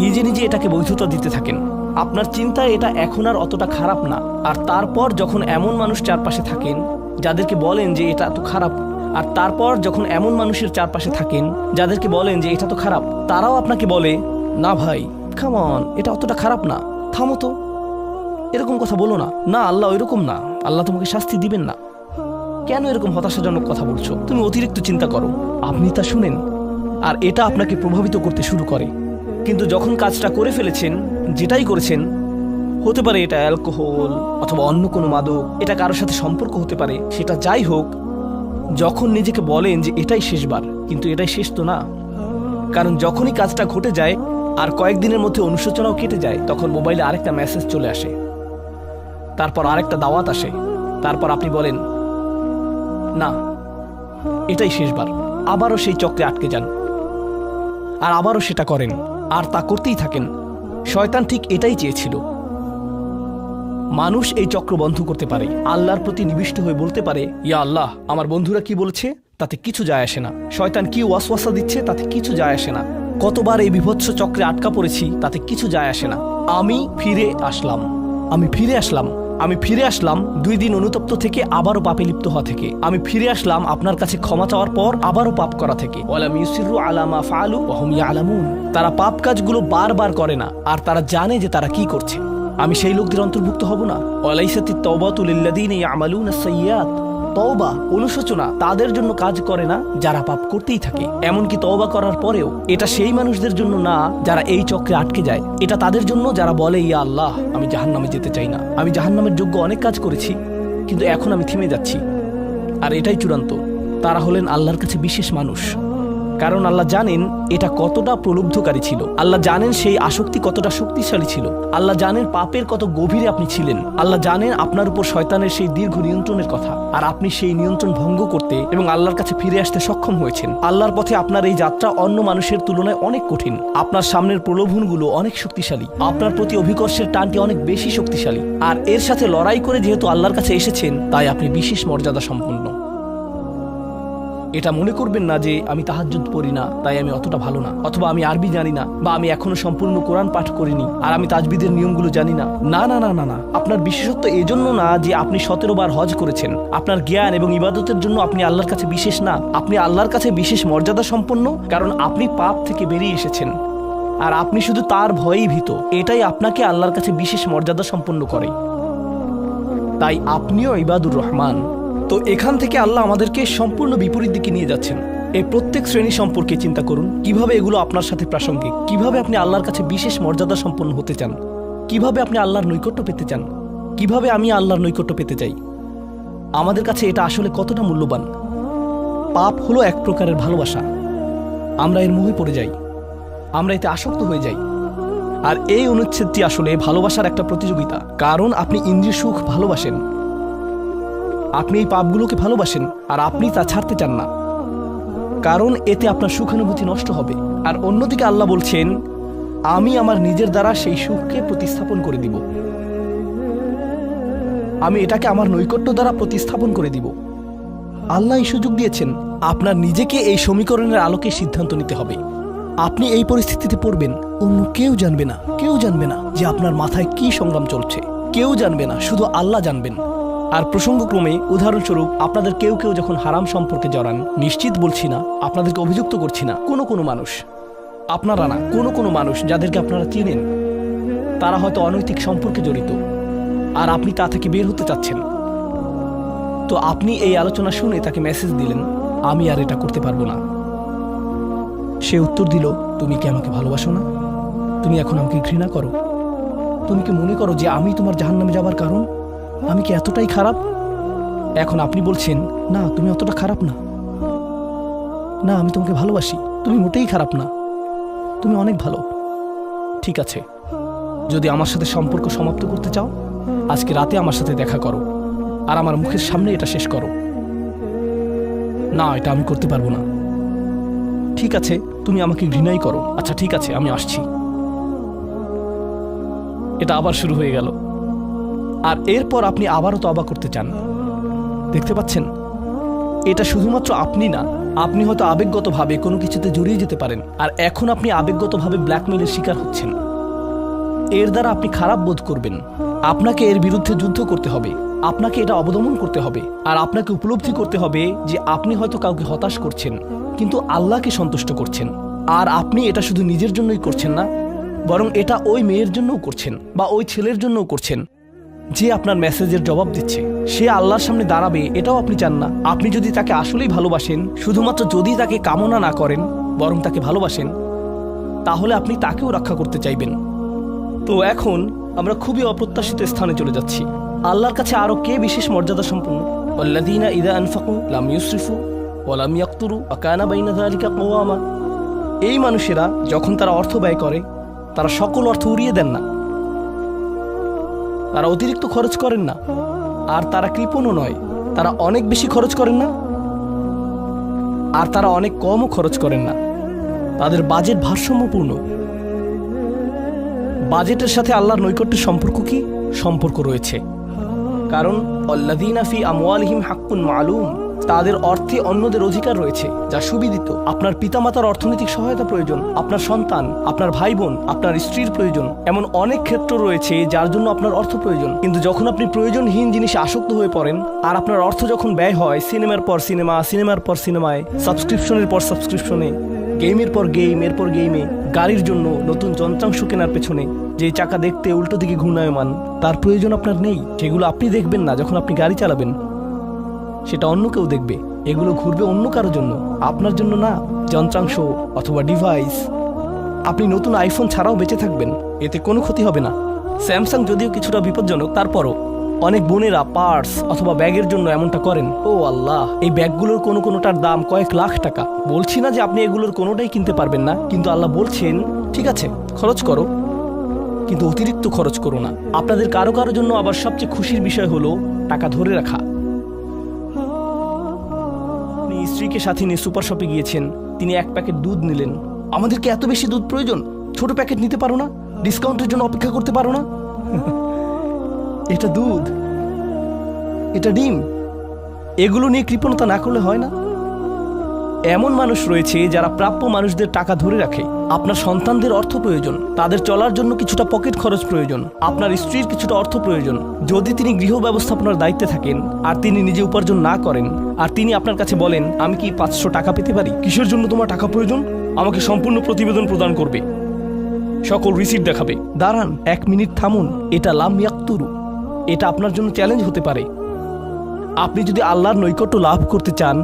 Speaker 1: নিজে নিজে এটাকে বৈধতা দিতে থাকেন। আপনার চিন্তায় এটা এখন আর অতটা খারাপ না। আর তারপর যখন এমন মানুষ চারপাশে থাকেন যাদেরকে বলেন যে এটা তো খারাপ, আর তারপর যখন এমন মানুষের চারপাশে থাকেন যাদেরকে বলেন যে এটা তো খারাপ, তারাও আপনাকে বলে, না ভাই, কাম অন, এটা অতটা খারাপ না, থামো তো, এরকম কথা বলো না, না আল্লাহ ওইরকম না, আল্লাহ তোমাকে শাস্তি দিবেন না, কেন এরকম হতাশাজনক কথা বলছো, তুমি অতিরিক্ত চিন্তা করো। আপনি তা শুনেন, আর এটা আপনাকে প্রভাবিত করতে শুরু করে। কিন্তু যখন কাজটা করে ফেলেছেন, যেটাই করেছেন, হতে পারে এটা অ্যালকোহল অথবা অন্য কোনো মাদক, এটা কারোর সাথে সম্পর্ক হতে পারে, সেটা যাই হোক, যখন নিজেকে বলেন যে এটাই শেষবার, কিন্তু এটাই শেষ তো না। কারণ যখনই কাজটা ঘটে যায় আর কয়েকদিনের মধ্যে অনুশোচনাও কেটে যায়, তখন মোবাইলে আরেকটা মেসেজ চলে আসে, তারপর আরেকটা দাওয়াত আসে, তারপর আপনি বলেন, না এটাই শেষবার, আবারও সেই চক্রে আটকে যান আর আবারও সেটা করেন আর তা করতেই থাকেন। শয়তান ঠিক এটাই চেয়েছিল। মানুষ এই চক্র বন্ধ করতে পারে, আল্লাহর প্রতি নিবিষ্ট হয়ে বলতে পারে, ইয়া আল্লাহ, আমার বন্ধুরা কি বলছে তাতে কিছু যায় আসে না, শয়তান কি ওয়াসওয়াসা দিচ্ছে তাতে কিছু যায় আসে না, কতবার এই বিভৎস চক্রে আটকা পড়েছি তাতে কিছু যায় আসে না। আমি ফিরে আসলাম 2 দিন অনুতপ্ত থেকে আবারও পাপে লিপ্ত হওয়া থেকে। আমি ফিরে আসলাম আপনার কাছে ক্ষমা চাওয়ার পর আবারও পাপ করা থেকে। ওয়ালাম ইউসিরু আলা মা ফাআলু ওয়া হুম ইয়ালামুন। তারা পাপ কাজগুলো বারবার করে না আর তারা জানে যে তারা কি করছে। আমি সেই লোকদের অন্তর্ভুক্ত হব না? ওয়ালাইসাতিত তাওবাতু লিল্লাযিনা ইয়ামালুনাস সাইয়্যাত। তওবা, অনুশোচনা তাদের জন্য কাজ করে না যারা পাপ করতেই থাকে। এমনকি তওবা করার পরেও এটা সেই মানুষদের জন্য না যারা এই চক্রে আটকে যায়। এটা তাদের জন্য যারা বলে, ইয়া আল্লাহ, আমি জাহান্নামে যেতে চাই না, আমি জাহান্নামের যোগ্য অনেক কাজ করেছি, কিন্তু এখন আমি থেমে যাচ্ছি। আর এটাই চূড়ান্ত। তারা হলেন আল্লাহর কাছে বিশেষ মানুষ। কারণ আল্লাহ জানেন এটা কতটা প্রলুব্ধকারী ছিল, আল্লাহ জানেন সেই আসক্তি কতটা শক্তিশালী ছিল, আল্লাহ জানেন পাপের কত গভীরে আপনি ছিলেন, আল্লাহ জানেন আপনার উপর শয়তানের সেই দীর্ঘ নিয়ন্ত্রণের কথা। আর আপনি সেই নিয়ন্ত্রণ ভঙ্গ করতে এবং আল্লাহর কাছে ফিরে আসতে সক্ষম হয়েছেন। আল্লাহর পথে আপনার এই যাত্রা অন্য মানুষের তুলনায় অনেক কঠিন। আপনার সামনের প্রলোভনগুলো অনেক শক্তিশালী, আপনার প্রতি অভিকর্ষের টানটি অনেক বেশি শক্তিশালী। আর এর সাথে লড়াই করে যেহেতু আল্লাহর কাছে এসেছেন, তাই আপনি বিশেষ মর্যাদা সম্পন্ন। এটা মনে করবেন না যে আমি তাহাজ্জুদ পড়ি না তাই আমি অতটা ভালো না, অথবা আমি আরবি জানি না, বা আমি এখনো সম্পূর্ণ কোরআন পাঠ করিনি আর আমি তাজবিদের নিয়মগুলো জানি না। না না না না না, আপনার বিশেষত্ব এজন্য না যে আপনি 17 বার হজ করেছেন। আপনার জ্ঞান এবং ইবাদতের জন্য আপনি আল্লাহর কাছে বিশেষ না, আপনি আল্লাহর কাছে বিশেষ মর্যাদা সম্পন্ন, কারণ আপনি পাপ থেকে বেরিয়ে এসেছেন আর আপনি শুধু তার ভয়েই ভীত। এটাই আপনাকে আল্লাহর কাছে বিশেষ মর্যাদা সম্পন্ন করে। তাই আপনিও ইবাদুর রহমান। তো এখান থেকে আল্লাহ আমাদেরকে সম্পূর্ণ বিপরীত দিকে নিয়ে যাচ্ছেন। এই প্রত্যেক শ্রেণী সম্পর্কে চিন্তা করুন, কিভাবে এগুলো আপনার সাথে প্রাসঙ্গিক, কিভাবে আপনি আল্লাহর কাছে বিশেষ মর্যাদা সম্পন্ন হতে চান, কিভাবে আপনি আল্লাহর নৈকট্য পেতে চান, কিভাবে আমি আল্লাহর নৈকট্য পেতে চাই। আমাদের কাছে এটা আসলে কতটা মূল্যবান। পাপ হলো এক প্রকারের ভালোবাসা। আমরা এর মোহে পড়ে যাই, আমরা এতে আসক্ত হয়ে যাই। আর এই অনুচ্ছেদটি আসলে ভালোবাসার একটা প্রতিযোগিতা। কারণ আপনি ইন্দ্রিয় সুখ ভালোবাসেন, আপনি এই পাপগুলোকে ভালোবাসেন আর আপনি তা ছাড়তে চান না, কারণ এতে আপনার সুখানুভূতি নষ্ট হবে। আর অন্যদিকে আল্লাহ বলছেন, আমি আমার নিজের দ্বারা সেই সুখকে প্রতিস্থাপন করে দিব, আমি এটাকে আমার নৈকট্য দ্বারা প্রতিস্থাপন করে দিব। আল্লাহ এই সুযোগ দিয়েছেন। আপনার নিজেকে এই সমীকরণের আলোকে সিদ্ধান্ত নিতে হবে। আপনি এই পরিস্থিতিতে পড়বেন, অন্য কেউ জানবে না, কেউ জানবে না যে আপনার মাথায় কি সংগ্রাম চলছে, কেউ জানবে না, শুধু আল্লাহ জানবেন। আর প্রসঙ্গক্রমে উদাহরণস্বরূপ আপনাদের কেউ কেউ যখন হারাম সম্পর্কে জড়ান, নিশ্চিত বলছি না, আপনাদেরকে অভিযুক্ত করছি না, কোনো মানুষ, আপনারা না, কোনো মানুষ যাদেরকে আপনারা চিনেন, তারা হয়তো অনৈতিক সম্পর্কে জড়িত আর আপনি তা থেকে বের হতে চাচ্ছেন। তো আপনি এই আলোচনা শুনে তাকে মেসেজ দিলেন, আমি আর এটা করতে পারবো না। সে উত্তর দিল, তুমি কি আমাকে ভালোবাসো না? তুমি এখন আমাকে ঘৃণা করো? তুমি কি মনে করো যে আমি তোমার জাহান্নামে যাবার কারণ? আমি কি এতটাই খারাপ? এখন আপনি বলছেন, না তুমি অতটা খারাপ না, না আমি তোমাকে ভালোবাসি, তুমি মোটেই খারাপ না, তুমি অনেক ভালো। ঠিক আছে, যদি আমার সাথে সম্পর্ক সমাপ্ত করতে চাও, আজকে রাতে আমার সাথে দেখা করো আর আমার মুখের সামনে এটা শেষ করো। না, এটা আমি করতে পারবো না। ঠিক আছে, তুমি আমাকে ঘৃণাই করো, আচ্ছা ঠিক আছে, আমি আসছি। এটা আবার শুরু হয়ে গেল। আর এরপর আপনি আবারও তওবা করতে চান। দেখতে পাচ্ছেন, এটা শুধুমাত্র আপনি না, আপনি হয়তো আবেগগতভাবে কোনো কিছুতে জড়িয়ে যেতে পারেন। আর এখন আপনি আবেগগতভাবে ব্ল্যাকমেইলের শিকার হচ্ছেন। এর দ্বারা আপনি খারাপ বোধ করবেন। আপনাকে এর বিরুদ্ধে যুদ্ধ করতে হবে, আপনাকে এটা অবদমন করতে হবে। আর আপনাকে উপলব্ধি করতে হবে যে আপনি হয়তো কাউকে হতাশ করছেন, কিন্তু আল্লাহকে সন্তুষ্ট করছেন। আর আপনি এটা শুধু নিজের জন্যই করছেন না, বরং এটা ওই মেয়ের জন্যও করছেন বা ওই ছেলের জন্যও করছেন যে আপনার মেসেজের জবাব দিচ্ছে। সে আল্লাহর সামনে দাঁড়াবে, এটাও আপনি চান না। আপনি যদি তাকে আসলেই ভালোবাসেন, শুধুমাত্র যদি তাকে কামনা না করেন, বরং তাকে ভালোবাসেন, তাহলে আপনি তাকেও রক্ষা করতে চাইবেন। তো এখন আমরা খুবই অপ্রত্যাশিত স্থানে চলে যাচ্ছি। আল্লাহর কাছে আরো কে বিশেষ মর্যাদা সম্পন্ন? আল্লাযীনা ইযা আনফাকু লাম ইউসরিফু ওয়া লাম ইয়াকতুরু ওয়া কানা বাইনা যালিকা কওয়ামা। এই মানুষেরা যখন তারা অর্থ ব্যয় করে, তারা সকল অর্থ উড়িয়ে দেন না, তারা অতিরিক্ত খরচ করেন না, আর তারা কৃপণও নয়, তারা অনেক বেশি খরচ করেন না। আর তারা অনেক কমও খরচ করেন না। তাদের বাজেট ভারসাম্যপূর্ণ। বাজেটের সাথে আল্লাহর নৈকট্যের সম্পর্ক কি? সম্পর্ক রয়েছে, কারণ আল্লাযীনা ফী আমওয়ালিহিম হাক্কুন মালুম, তাদের অর্থে অন্যদের অধিকার রয়েছে যা সুবিদিত। আপনার পিতামাতার অর্থনৈতিক সহায়তা প্রয়োজন, আপনার সন্তান, আপনার ভাই বোন, আপনার স্ত্রীর প্রয়োজন, এমন অনেক ক্ষেত্র রয়েছে যার জন্য আপনার অর্থ প্রয়োজন। কিন্তু যখন আপনি প্রয়োজনহীন জিনিসে আসক্ত হয়ে পড়েন আর আপনার অর্থ যখন ব্যয় হয় সিনেমার পর সিনেমা, সিনেমার পর সিনেমায়, সাবস্ক্রিপশনের পর সাবস্ক্রিপশনে, গেমের পর গেম, এরপর গেমে, গাড়ির জন্য নতুন যন্ত্রাংশ কেনার পেছনে, যে চাকা দেখতে উল্টো দিকে ঘূর্ণায়মান, তার প্রয়োজন আপনার নেই। সেগুলো আপনি দেখবেন না যখন আপনি গাড়ি চালাবেন, সেটা অন্য কেউ দেখবে। এগুলো ঘুরবে অন্য কারো জন্য, আপনার জন্য না। যন্ত্রাংশ অথবা ডিভাইস। আপনি নতুন আইফোন ছাড়াও বেঁচে থাকবেন, এতে কোনো ক্ষতি হবে না। স্যামসাং যদিও কিছুটা বিপজ্জনক, তারপরও অনেক বোনেরা পার্স অথবা ব্যাগের জন্য এমনটা করেন। ও আল্লাহ, এই ব্যাগগুলোর কোনোটার দাম কয়েক লাখ টাকা। বলছি না যে আপনি এগুলোর কোনোটাই কিনতে পারবেন না, কিন্তু আল্লাহ বলছেন ঠিক আছে খরচ করো, কিন্তু অতিরিক্ত খরচ করো না। আপনাদের কারো কারো জন্য আবার সবচেয়ে খুশির বিষয় হলো টাকা ধরে রাখা। আপনি স্ত্রীকে সাথে নিয়ে সুপার শপে গিয়েছেন, তিনি এক প্যাকেট দুধ নিলেন। আমাদেরকে এত বেশি দুধ প্রয়োজন, ছোট প্যাকেট নিতে পারো না? ডিসকাউন্টের জন্য অপেক্ষা করতে পারো না? এটা দুধ, এটা ডিম, এগুলো নিয়ে কৃপণতা না করলে হয় না? এমন মানুষ রয়েছে যারা প্রাপ্য মানুষদের টাকা ধরে রাখে। আপনার সন্তানদের অর্থ প্রয়োজন, তাদের চলার জন্য কিছুটা পকেট খরচ প্রয়োজন, আপনার স্ত্রীর কিছুটা অর্থ প্রয়োজন। যদি তিনি গৃহ ব্যবস্থাপনার দায়িত্বে থাকেন আর তিনি নিজে উপার্জন না করেন, আর তিনি আপনার কাছে বলেন আমি কি 500 টাকা পেতে পারি? কিসের জন্য তোমার টাকা প্রয়োজন? আমাকে সম্পূর্ণ প্রতিবেদন প্রদান করবে, সকল রিসিট দেখাবে। দাঁড়ান, 1 মিনিট থামুন। এটা লাম ইয়াকতুরু, এটা আপনার জন্য চ্যালেঞ্জ হতে পারে। আপনি যদি আল্লাহর নৈকট্য লাভ করতে চান,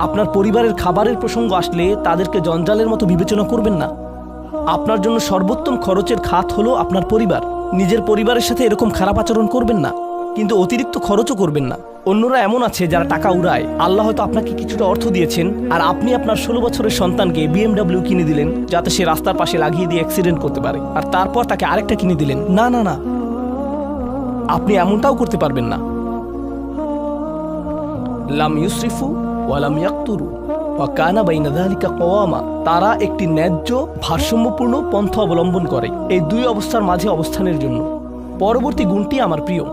Speaker 1: আপনার পরিবারের খাবারের প্রসঙ্গ আসলে তাদেরকে জঞ্জালের মতো বিবেচনা করবেন না। আপনার জন্য সর্বোত্তম খরচের খাত হলো আপনার পরিবার। নিজের পরিবারের সাথে এরকম খারাপ আচরণ করবেন না, কিন্তু অতিরিক্ত খরচও করবেন না। অন্যরা এমন আছে যারা টাকা উড়ায়। আল্লাহ হয়তো আপনাকে কিছুটা অর্থ দিয়েছেন আর আপনি আপনার 16 বছরের সন্তানকে BMW কিনে দিলেন যাতে সে রাস্তার পাশে লাগিয়ে দিয়ে অ্যাক্সিডেন্ট করতে পারে, আর তারপর তাকে আরেকটা কিনে দিলেন। না না না, আপনি এমনটাও করতে পারবেন না। লাম ইউসরিফু ওয়ালাম ইয়াকতুরু ওয়া কানা বাইনা যালিকা কওয়ামা, তারা একটি ন্যায্য ভারসাম্যপূর্ণ পন্থা অবলম্বন করে এই দুই অবস্থার মাঝে অবস্থানের জন্য। পরবর্তী গুণটি আমার প্রিয়,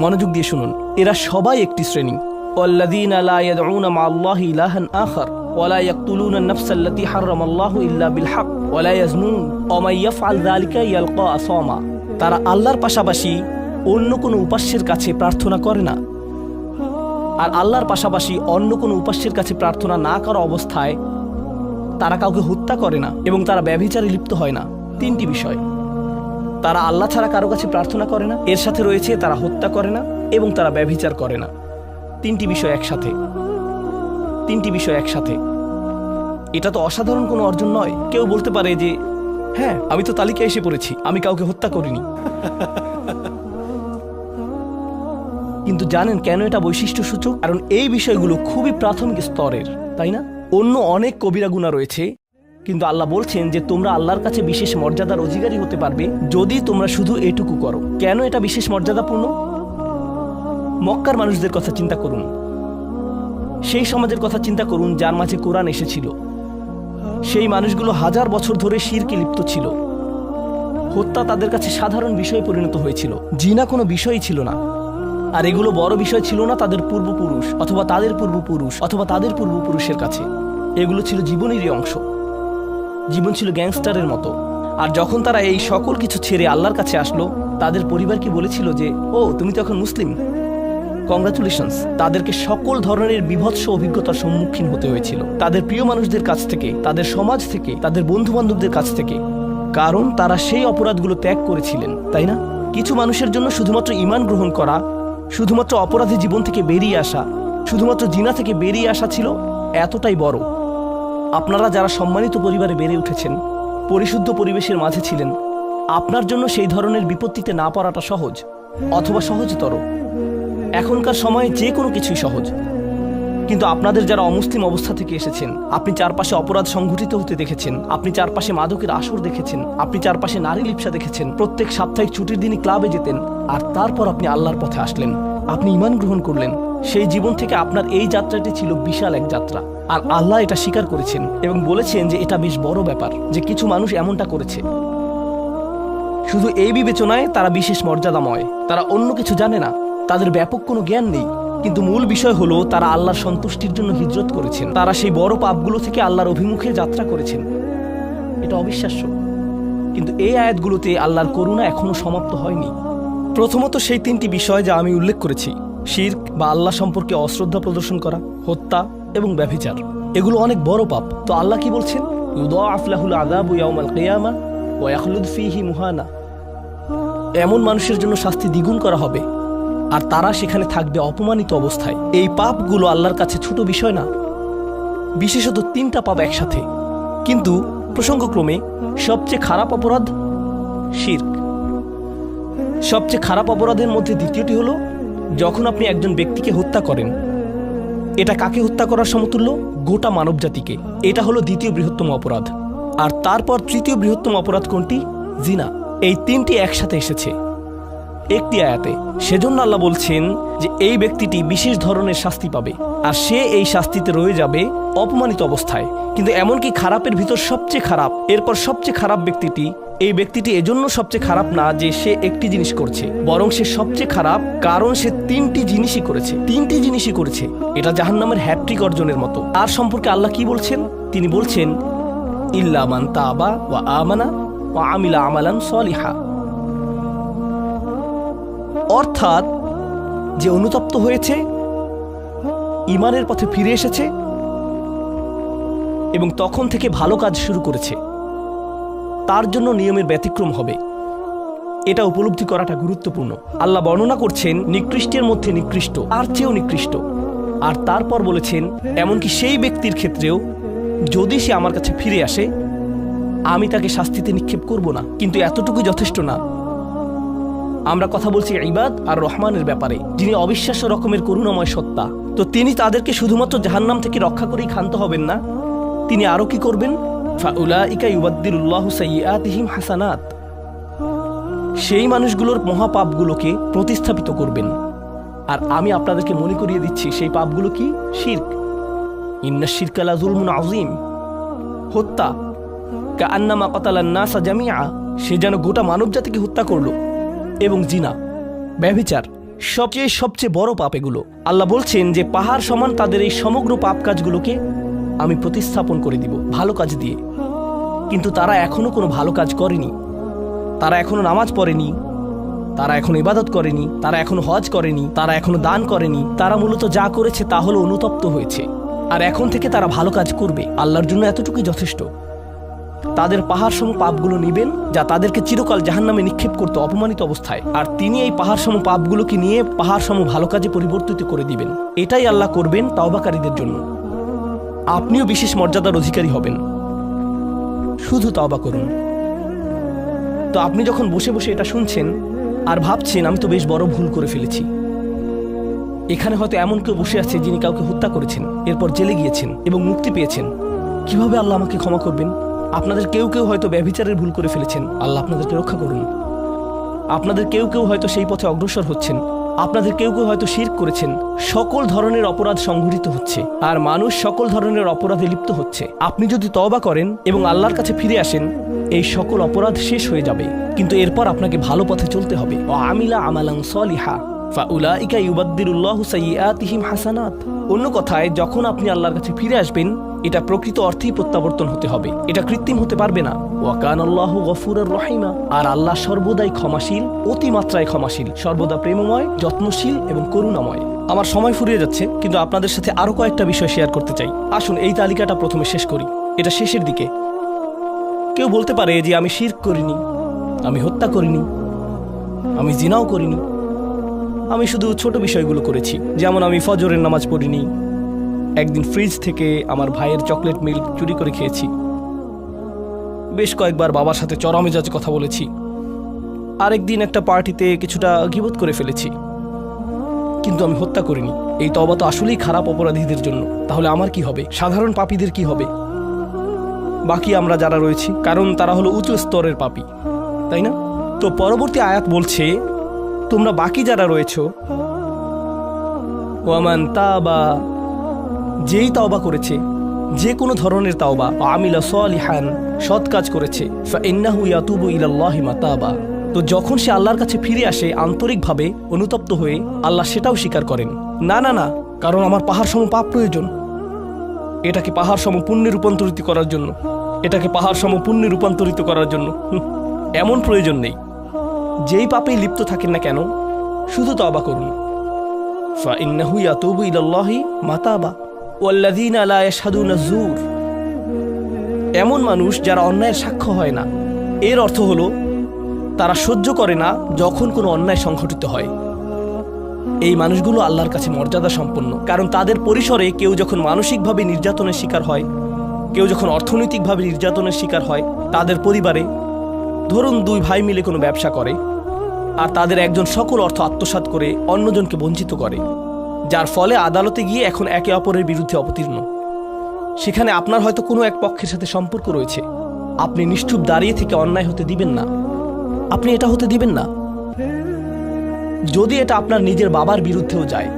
Speaker 1: মনোযোগ দিয়ে শুনুন। এরা সবাই একটি শ্রেণী। ওয়াল্লাযীনা লা ইয়াদউনা মা'আল্লাহি ইলাহান আখার ওয়া লা ইয়াকতুলুনা আন-নাফসা আল্লাতী হারামাল্লাহু ইল্লা বিল হক ওয়া লা ইয়াজনুন ওয়া মান ইয়াফআল যালিকা ইয়ালকা আসামা, তারা আল্লাহর পাশাপাশি অন্য কোনো উপাস্যের কাছে প্রার্থনা করে না, আর আল্লাহর পাশাপাশি অন্য কোনো উপাস্যের কাছে প্রার্থনা না করা অবস্থায় তারা কাউকে হত্যা করে না এবং তারা ব্যভিচারে লিপ্ত হয় না। 3টি বিষয়। তারা আল্লাহ ছাড়া কারো কাছে প্রার্থনা করে না, এর সাথে রয়েছে তারা হত্যা করে না এবং তারা ব্যভিচার করে না। 3টি বিষয় একসাথে, 3টি বিষয় একসাথে। এটা তো অসাধারণ কোনো অর্জন নয়। কেউ বলতে পারে যে হ্যাঁ আমি তো তালিকায় এসে পড়েছি, আমি কাউকে হত্যা করিনি। কিন্তু জানেন কেন এটা বৈশিষ্ট্য সূচক? কারণ এই বিষয়গুলো খুবই প্রাথমিক স্তরের, তাই না? অন্য অনেক কবিরা গুনাহ রয়েছে, কিন্তু আল্লাহ বলছেন যে তোমরা আল্লাহর কাছে বিশেষ মর্যাদার অধিকারী হতে পারবে যদি তোমরা শুধু এটুকু করো। কেন এটা বিশেষ মর্যাদাপূর্ণ? মক্কার মানুষদের কথা চিন্তা করুন, সেই সমাজের কথা চিন্তা করুন যার মাঝে কোরআন এসেছিল। সেই মানুষগুলো 1000 বছর ধরে শিরকে লিপ্ত ছিল। হত্যা তাদের কাছে সাধারণ বিষয়ে পরিণত হয়েছিল, জিনা কোনো বিষয়ই ছিল না। আর এগুলো বড় বিষয় ছিল না তাদের পূর্বপুরুষ অথবা তাদের পূর্বপুরুষ অথবা তাদের পূর্বপুরুষের কাছে। এগুলো ছিল জীবনেরই অংশ। জীবন ছিল গ্যাংস্টারের মতো। আর যখন তারা এই সকল কিছু ছেড়ে আল্লাহর কাছে আসলো, তাদের পরিবার কি বলেছিল যে ও তুমি তো এখন মুসলিম, কংগ্রাচুলেশনস। তাদেরকে সকল ধরনের বিভৎস অভিজ্ঞতার সম্মুখীন হতে হয়েছিল, তাদের প্রিয় মানুষদের কাছ থেকে, তাদের সমাজ থেকে, তাদের বন্ধু বান্ধবদের কাছ থেকে, কারণ তারা সেই অপরাধগুলো ত্যাগ করেছিলেন, তাই না? কিছু মানুষের জন্য শুধুমাত্র ঈমান গ্রহণ করা, শুধুমাত্র অপরাধী জীবন থেকে বেরিয়ে আসা, শুধুমাত্র জিনা থেকে বেরিয়ে আসা ছিল এতটাই বড়। আপনারা যারা সম্মানিত পরিবারে বেড়ে উঠেছেন, পরিশুদ্ধ পরিবেশের মাঝে ছিলেন, আপনার জন্য সেই ধরনের বিপত্তিতে না পড়াটা সহজ অথবা সহজতর। এখনকার সময়ে যে কোনো কিছুই সহজ, কিন্তু আপনাদের যারা অমুসলিম অবস্থা থেকে এসেছেন, আপনি চারপাশে অপরাধ সংঘটিত হতে দেখেছেন, আপনি চারপাশে মাদকের আসর দেখেছেন, আপনি চারপাশে নারী লিপ্সা দেখেছেন, প্রত্যেক সাপ্তাহিক ছুটির দিনই ক্লাবে যেতেন, আর তারপর আপনি আল্লাহর পথে আসলেন, আপনি ঈমান গ্রহণ করলেন। সেই জীবন থেকে আপনার এই যাত্রাটি ছিল বিশাল এক যাত্রা। আর আল্লাহ এটা স্বীকার করেছেন এবং বলেছেন যে এটা বেশ বড় ব্যাপার যে কিছু মানুষ এমনটা করেছে। শুধু এই বিবেচনায় তারা বিশেষ মর্যাদাময়, তারা অন্য কিছু জানে না, তাদের ব্যাপক কোনো জ্ঞান নেই, কিন্তু মূল বিষয় হলো তারা আল্লাহর সন্তুষ্টির জন্য হিজরত করেছেন। তারা সেই বড় পাপগুলো থেকে আল্লাহর অভিমুখে যাত্রা করেছেন। এটা অবিশ্বাস্য, কিন্তু এই আয়াতগুলোতে আল্লাহর করুণা এখনো সমাপ্ত হয়নি। প্রথমত সেই তিনটি বিষয় যা আমি উল্লেখ করেছি, শিরক বা আল্লাহ সম্পর্কে অশ্রদ্ধা প্রদর্শন করা, হত্যা এবং ব্যভিচার, এগুলো অনেক বড় পাপ। তো আল্লাহ কি বলছেন? ইউদাআফ লাহুল আযাবু ইয়াওমাল কিয়ামা ওয়া ইয়াখলুদ ফীহি মুহানা। এমন মানুষের জন্য শাস্তি দ্বিগুণ করা হবে আর তারা সেখানে থাকবে অপমানিত অবস্থায়। এই পাপগুলো আল্লাহর কাছে ছোট বিষয় না, বিশেষত তিনটা পাপ একসাথে। কিন্তু প্রসঙ্গক্রমে সবচেয়ে খারাপ অপরাধ শিরক। সবচেয়ে খারাপ অপরাধের মধ্যে দ্বিতীয়টি হলো যখন আপনি একজন ব্যক্তিকে হত্যা করেন। এটা কাকে হত্যা করার সমতুল্য? গোটা মানব জাতিকে। এটা হলো দ্বিতীয় বৃহত্তম অপরাধ। আর তারপর তৃতীয় বৃহত্তম অপরাধ কোনটি? জিনা। এই তিনটি একসাথে এসেছে একটি আয়াতে। সেজন্য আল্লাহ বলছেন যে এই ব্যক্তিটি বিশেষ ধরনের শাস্তি পাবে আর সে এই শাস্তিতে রয়ে যাবে অপমানিত অবস্থায়। কিন্তু এমনকি খারাপের ভিতর সবচেয়ে খারাপ, এরপর সবচেয়ে খারাপ ব্যক্তিটি, এই ব্যক্তিটি এজন্য সবচেয়ে খারাপ না যে সে একটি জিনিস করছে, বরং সে সবচেয়ে খারাপ কারণ সে তিনটি জিনিসই করেছে। এটা জাহান্নামের হ্যাট্রিক অর্জনের মতো। তার সম্পর্কে আল্লাহ কি বলছেন? তিনি বলছেন ইল্লা মান তাবা ওয়া আমানা ওয়া আমিলা আমালান সলিহা। অর্থাৎ যে অনুতপ্ত হয়েছে, ঈমানের পথে ফিরে এসেছে এবং তখন থেকে ভালো কাজ শুরু করেছে, তার জন্য নিয়মের ব্যতিক্রম হবে। এটা উপলব্ধি করাটা গুরুত্বপূর্ণ। আল্লাহ বর্ণনা করছেন নিকৃষ্টের মধ্যে নিকৃষ্ট, আর চেয়েও নিকৃষ্ট। আর তারপর বলেছেন এমনকি সেই ব্যক্তির ক্ষেত্রেও যদি সে আমার কাছে ফিরে আসে আমি তাকে শাস্তিতে নিক্ষেপ করব না। কিন্তু এতটুকু যথেষ্ট না। আমরা কথা বলছি ইবাদ আর রহমানের ব্যাপারে, যিনি অবিশ্বাস্য রকমের করুণাময় সত্তা। তো তিনি তাদেরকে শুধুমাত্র জাহান্নাম থেকে রক্ষা করেই ক্ষান্ত হবেন না, তিনি আরো কি করবেন? ফাউলাইকা ইউবাদদিলুল্লাহু সাইয়্যাতিহিম হাসানাত। সেই মানুষগুলোর মহাপাপগুলোকে প্রতিস্থাপিত করবেন। আর আমি আপনাদেরকে মনে করিয়ে দিচ্ছি সেই পাপগুলো কি? শিরক। ইন্নাশ শিরকা লাযুলমুন আযীম। হত্যা, কাআন্নামা কাতালান নাসা জামিআ, সে যেন গোটা মানব জাতিকে হত্যা করলো। এবং জিনা, ব্যভিচার, সবচেয়ে বড় পাপ এগুলো। আল্লাহ বলছেন যে পাহাড় সমান তাদের এই সমগ্র পাপ কাজগুলোকে আমি প্রতিস্থাপন করে দিব ভালো কাজ দিয়ে। কিন্তু তারা এখনো কোনো ভালো কাজ করেনি, তারা এখনো নামাজ পড়েনি, তারা এখনো ইবাদত করেনি, তারা এখনো হজ করেনি, তারা এখনো দান করেনি। তারা মূলত যা করেছে তা হলো অনুতপ্ত হয়েছে। আর এখন থেকে তারা ভালো কাজ করবে। আল্লাহর জন্য এতটুকুই যথেষ্ট। তাদের পাহাড় সম পাপগুলো নিবেন যা তাদেরকে চিরকাল জাহান্নামে নিক্ষেপ করতে অপমানিত অবস্থায়, আর তিনি এই পাহাড় সম পাপগুলোকে নিয়ে পাহাড় সম ভালো কাজে পরিবর্তিত করে দিবেন। এটাই আল্লাহ করবেন তাওবাকারীদের জন্য। আপনিও বিশেষ মর্যাদার অধিকারী হবেন, শুধু তাওবা করুন। তো আপনি যখন বসে বসে এটা শুনছেন আর ভাবছেন আমি তো বেশ বড় ভুল করে ফেলেছি, এখানে হয়তো এমন কেউ বসে আছে যিনি কাউকে হত্যা করেছেন, এরপর জেলে গিয়েছেন এবং মুক্তি পেয়েছেন। কিভাবে আল্লাহ আমাকে ক্ষমা করবেন? আপনাদের কেউ কেউ হয়তো ব্যভিচারের ভুল করে ফেলেছেন, আল্লাহ আপনাদেরকে রক্ষা করুন। আপনাদের কেউ কেউ হয়তো সেই পথে অগ্রসর হচ্ছেন, আপনাদের কেউ কেউ হয়তো শিরক করেছেন। সকল ধরনের অপরাধ সংঘটিত হচ্ছে আর মানুষ সকল ধরনের অপরাধে লিপ্ত হচ্ছে। আপনি যদি তওবা করেন এবং আল্লাহর কাছে ফিরে আসেন, এই সকল অপরাধ শেষ হয়ে যাবে। কিন্তু এরপর আপনাকে ভালো পথে চলতে হবে। ওয়া আমিলা আমালান সলিহা ফাউলাইকা ইউবাদদিলুল্লাহু সাইয়্যাতিহিম হাসানাত। অন্য কথায়, যখন আপনি আল্লাহর কাছে ফিরে আসবেন, এটা প্রকৃত অর্থেই প্রত্যাবর্তন হতে হবে, এটা কৃত্রিম হতে পারবে না। ওয়া কানাল্লাহু গফুরুর রহিমা। আর আল্লাহ সর্বদাই ক্ষমাশীল, অতিমাত্রায় ক্ষমাশীল, সর্বদা প্রেমময়, যত্নশীল এবং করুণাময়। আমার সময় ফুরিয়ে যাচ্ছে, কিন্তু আপনাদের সাথে আরো কয়েকটা বিষয় শেয়ার করতে চাই। আসুন এই তালিকাটা প্রথমে শেষ করি, এটা শেষের দিকে। কেউ বলতে পারে যে আমি শিরক করিনি, আমি হত্যা করিনি, আমি জিনাও করিনি, আমি শুধু ছোট বিষয়গুলো করেছি। যেমন আমি ফজরের নামাজ পড়িনি, একদিন ফ্রিজ থেকে আমার ভাইয়ের চকলেট মিল্ক চুরি করে খেয়েছি, বেশ কয়েকবার বাবার সাথে চড়া মেজাজে কথা বলেছি, আরেকদিন একটা পার্টিতে কিছুটা গীবত করে ফেলেছি। কিন্তু আমি হত্যা করিনি। এই তওবা তো আসলেই খারাপ অপরাধীদের জন্য। তাহলে আমার কি হবে? সাধারণ পাপীদের কি হবে? বাকি আমরা যারা রয়েছি, কারণ তারা হলো উঁচু স্তরের পাপী, তাই না? তো পরবর্তী আয়াত বলছে তোমরা বাকি যারা রয়েছ ওয়ামান তাবা, যেই তাওবা করেছে, যে কোনো ধরনের তাওবা, আমিলা সালিহান, সৎ কাজ করেছে, ফাইন্নাহু ইয়াতুবু ইলাল্লাহি মাতাবা, তো যখন সে আল্লাহর কাছে ফিরে আসে আন্তরিকভাবে অনুতপ্ত হয়ে, আল্লাহ সেটাও স্বীকার করেন। না না না, কারণ আমার পাহাড় সম পাপ প্রয়োজন, এটাকে পাহাড় সম পুণ্যে রূপান্তরিত করার জন্য, এটাকে পাহাড় সম পুণ্যে রূপান্তরিত করার জন্য এমন প্রয়োজন নেই। যেই পাপেই লিপ্ত থাকেন না কেন, শুধু তওবা করুন। ফাইন্নাহু ইয়াতুবু ইলাল্লাহি মাতাবা ওয়াল্লাযীনা লা ইয়াশহাদুনা যুর, এমন মানুষ যারা অন্যায়ের সাক্ষ্য হয় না। এর অর্থ হলো তারা সহ্য করে না যখন কোনো অন্যায় সংঘটিত হয়। এই মানুষগুলো আল্লাহর কাছে মর্যাদা সম্পন্ন, কারণ তাদের পরিসরে কেউ যখন মানসিকভাবে নির্যাতনের শিকার হয়, কেউ যখন অর্থনৈতিকভাবে নির্যাতনের শিকার হয়, তাদের পরিবারে ধরুন 2 ভাই মিলে কোনো ব্যবসা করে আর তাদের একজন সকল অর্থ আত্মসাৎ করে অন্যজনকে বঞ্চিত করে, যার ফলে আদালতে গিয়ে এখন একে অপরের বিরুদ্ধে অবতীর্ণ। সেখানে আপনার হয়তো কোনো এক পক্ষের সাথে সম্পর্ক রয়েছে, আপনি নিশ্চুপ দাঁড়িয়ে থেকে অন্যায় হতে দিবেন না, আপনি এটা হতে দিবেন না। যদি এটা আপনার নিজের বাবার বিরুদ্ধেও যায়,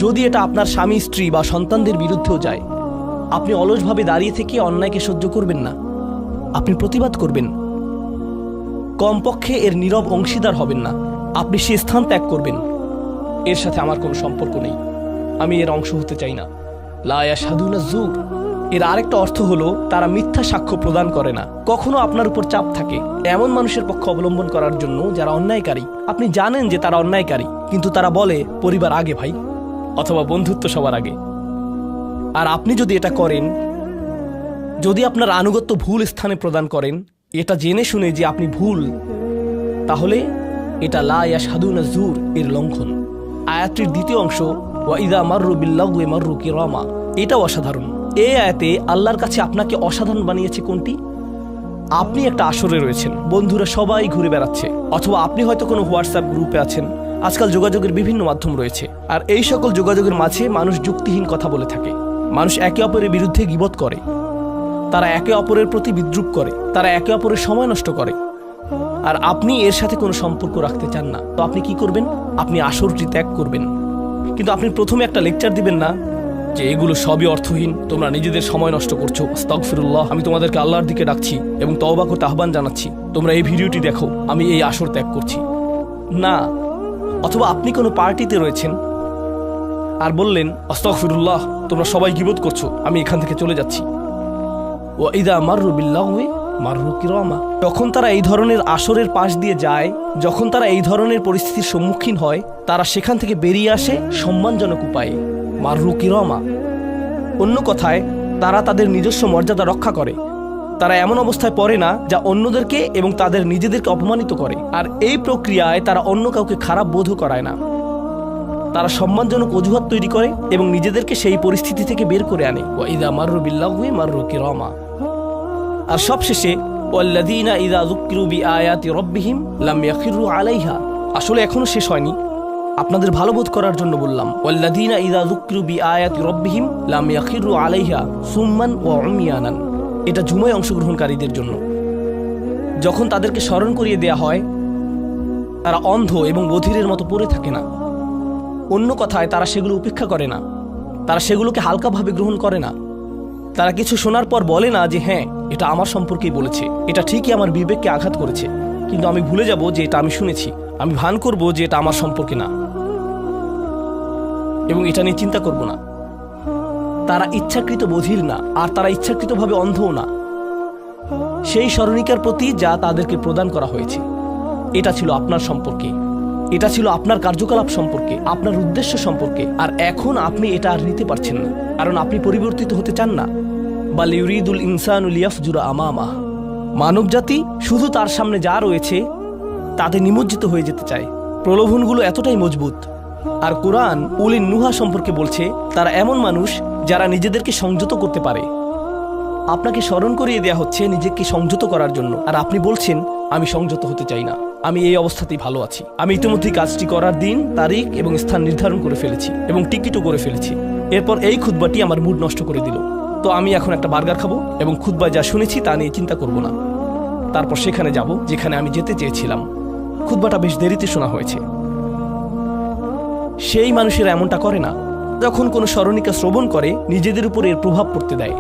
Speaker 1: যদি এটা আপনার স্বামী স্ত্রী বা সন্তানদের বিরুদ্ধেও যায়, আপনি অলসভাবে দাঁড়িয়ে থেকে অন্যায়কে সহ্য করবেন না, আপনি প্রতিবাদ করবেন। কমপক্ষে এর নীরব অংশীদার হবেন না, আপনি সে স্থান ত্যাগ করবেন। এর সাথে আমার কোনো সম্পর্ক নেই, আমি এর অংশ হতে চাই না। লা ইয়াশহাদুনা যুর, এর আরেকটা অর্থ হলো তারা মিথ্যা সাক্ষ্য প্রদান করে না। কখনো আপনার উপর চাপ থাকে এমন মানুষের পক্ষ অবলম্বন করার জন্য যারা অন্যায়কারী। আপনি জানেন যে তারা অন্যায়কারী, কিন্তু তারা বলে পরিবার আগে ভাই, অথবা বন্ধুত্ব সবার আগে। আর আপনি যদি এটা করেন, যদি আপনার আনুগত্য ভুল স্থানে প্রদান করেন, এটা জেনে শুনে যে আপনি ভুল, তাহলে এটা লা ইয়াশহাদুনা যুর এর লঙ্ঘন। আয়াতটির দ্বিতীয় অংশ ওয়া ইযা মাররু বিল্লাগwi মাররু কিরামা, এটাও অসাধারণ। এই আয়াতে আল্লাহর কাছে আপনাকে অসাধারণ বানিয়েছে কোনটি? আপনি একটা আসরে রয়েছেন, বন্ধুরা সবাই ঘুরে বেড়াচ্ছে, অথবা আপনি হয়তো কোনো হোয়াটসঅ্যাপ গ্রুপে আছেন। আজকাল যোগাযোগের বিভিন্ন মাধ্যম রয়েছে, আর এই সকল যোগাযোগের মাঝে মানুষ যুক্তিহীন কথা বলে থাকে, মানুষ একে অপরের বিরুদ্ধে গীবত করে, তারা একে অপরের প্রতি বিদ্রূপ করে, তারা একে অপরের সময় নষ্ট করে। আর আপনি এর সাথে কোনো সম্পর্ক রাখতে চান না, তো আপনি কি করবেন? আপনি আসরটি ত্যাগ করবেন। কিন্তু আপনি প্রথমে একটা লেকচার দিবেন না যে এগুলো সবই অর্থহীন, তোমরা নিজেদের সময় নষ্ট করছো, আস্তাগফিরুল্লাহ, আমি তোমাদেরকে আল্লাহর দিকে ডাকছি এবং তওবা করতে আহ্বান জানাচ্ছি, তোমরা এই ভিডিওটি দেখো, আমি এই আসর ত্যাগ করছি না। অথবা আপনি কোনো পার্টিতে রয়েছেন আর বললেন আস্তাগফিরুল্লাহ, তোমরা সবাই গীবত করছো, আমি এখান থেকে চলে যাচ্ছি। ওয়া ইযা মাররু বিল্লাগwi মাররু কিরামা, যখন তারা এই ধরনের আসরের পাশ দিয়ে যায়, যখন তারা এই ধরনের পরিস্থিতির সম্মুখীন হয়, তারা সেখান থেকে বেরিয়ে আসে সম্মানজনক উপায়ে, মাররু কিরামা। অন্য কথায় তারা তাদের নিজস্ব মর্যাদা রক্ষা করে, তারা এমন অবস্থায় পড়ে না যা অন্যদেরকে এবং তাদের নিজেদেরকে অপমানিত করে। আর এই প্রক্রিয়ায় তারা অন্য কাউকে খারাপ বোধও করায় না, তারা সম্মানজনক অজুহাত তৈরি করে এবং নিজেদেরকে সেই পরিস্থিতি থেকে বের করে আনে। ওয়া ইযা মাররু বিল্লাগwi মাররু কিরামা। আর সবশেষে ওয়াল্লাযীনা ইযা যুক্কিরু বিআয়াতি রাব্বিহিম লাম ইয়াখিরু আলাইহা, আসলে এখনো শেষ হয়নি, আপনাদের ভালো বোধ করার জন্য বললাম। ওয়াল্লাযীনা ইযা যুক্কিরু বিআয়াতি রাব্বিহিম লাম ইয়াখিরু আলাইহা সুম্মান ওয়া উমিয়ানান, এটা জুমায় অংশগ্রহণকারীদের জন্য। যখন তাদেরকে স্মরণ করিয়ে দেয়া হয়, তারা অন্ধ এবং বধিরের মতো পড়ে থাকে না। অন্য কথায় তারা সেগুলো উপেক্ষা করে না, তারা সেগুলোকে হালকাভাবে গ্রহণ করে না। তারা কিছু শোনার পর বলে না যে হ্যাঁ, এটা আমার সম্পর্কেই বলেছে, এটা ঠিকই আমার বিবেককে আঘাত করেছে, কিন্তু আমি ভুলে যাব যে এটা আমি শুনেছি, আমি ভান করব যে এটা আমার সম্পর্কে না এবং এটা নিয়ে চিন্তা করব না। তারা ইচ্ছাকৃত বধির না, আর তারা ইচ্ছাকৃতভাবে অন্ধও না। সেই স্মরণিকার প্রতি যা তাদেরকে প্রদান করা হয়েছে, এটা ছিল আপনার সম্পর্কে, এটা ছিল আপনার কার্যকলাপ সম্পর্কে, আপনার উদ্দেশ্য সম্পর্কে। আর এখন আপনি এটা আর নিতে পারছেন না, কারণ আপনি পরিবর্তিত হতে চান না। বাল ইউরিদুল ইনসানু লিয়াফজুরা আমামা, মানব জাতি শুধু তার সামনে যা রয়েছে তাতে নিমজ্জিত হয়ে যেতে চায়। প্রলোভনগুলো এতটাই মজবুত। আর কোরআন উলিন নুহা সম্পর্কে বলছে, তারা এমন মানুষ যারা নিজেদেরকে সংযত করতে পারে। আপনাকে স্মরণ করিয়ে দেয়া হচ্ছে নিজেকে সংযত করার জন্য, আর আপনি বলছেন আমি সংযত হতে চাই না, আমি এই অবস্থাতেই ভালো আছি। আমি ইতিমধ্যেই কাজটি করার দিন, তারিখ এবং স্থান নির্ধারণ করে ফেলেছি এবং টিকিটও করে ফেলেছি। এরপর এই খুতবাটি আমার মুড নষ্ট করে দিল, তো আমি এখন একটা বার্গার খাবো এবং খুতবায় যা শুনেছি তা নিয়ে চিন্তা করব না। তারপর সেখানে যাব যেখানে আমি যেতে চেয়েছিলাম। খুতবাটা বেশ দেরিতে শোনা হয়েছে। সেই মানুষেরা এমনটা করে না। যখন কোনো স্মরণিকা শ্রবণ করে নিজেদের উপর এর প্রভাব পড়তে দেয়,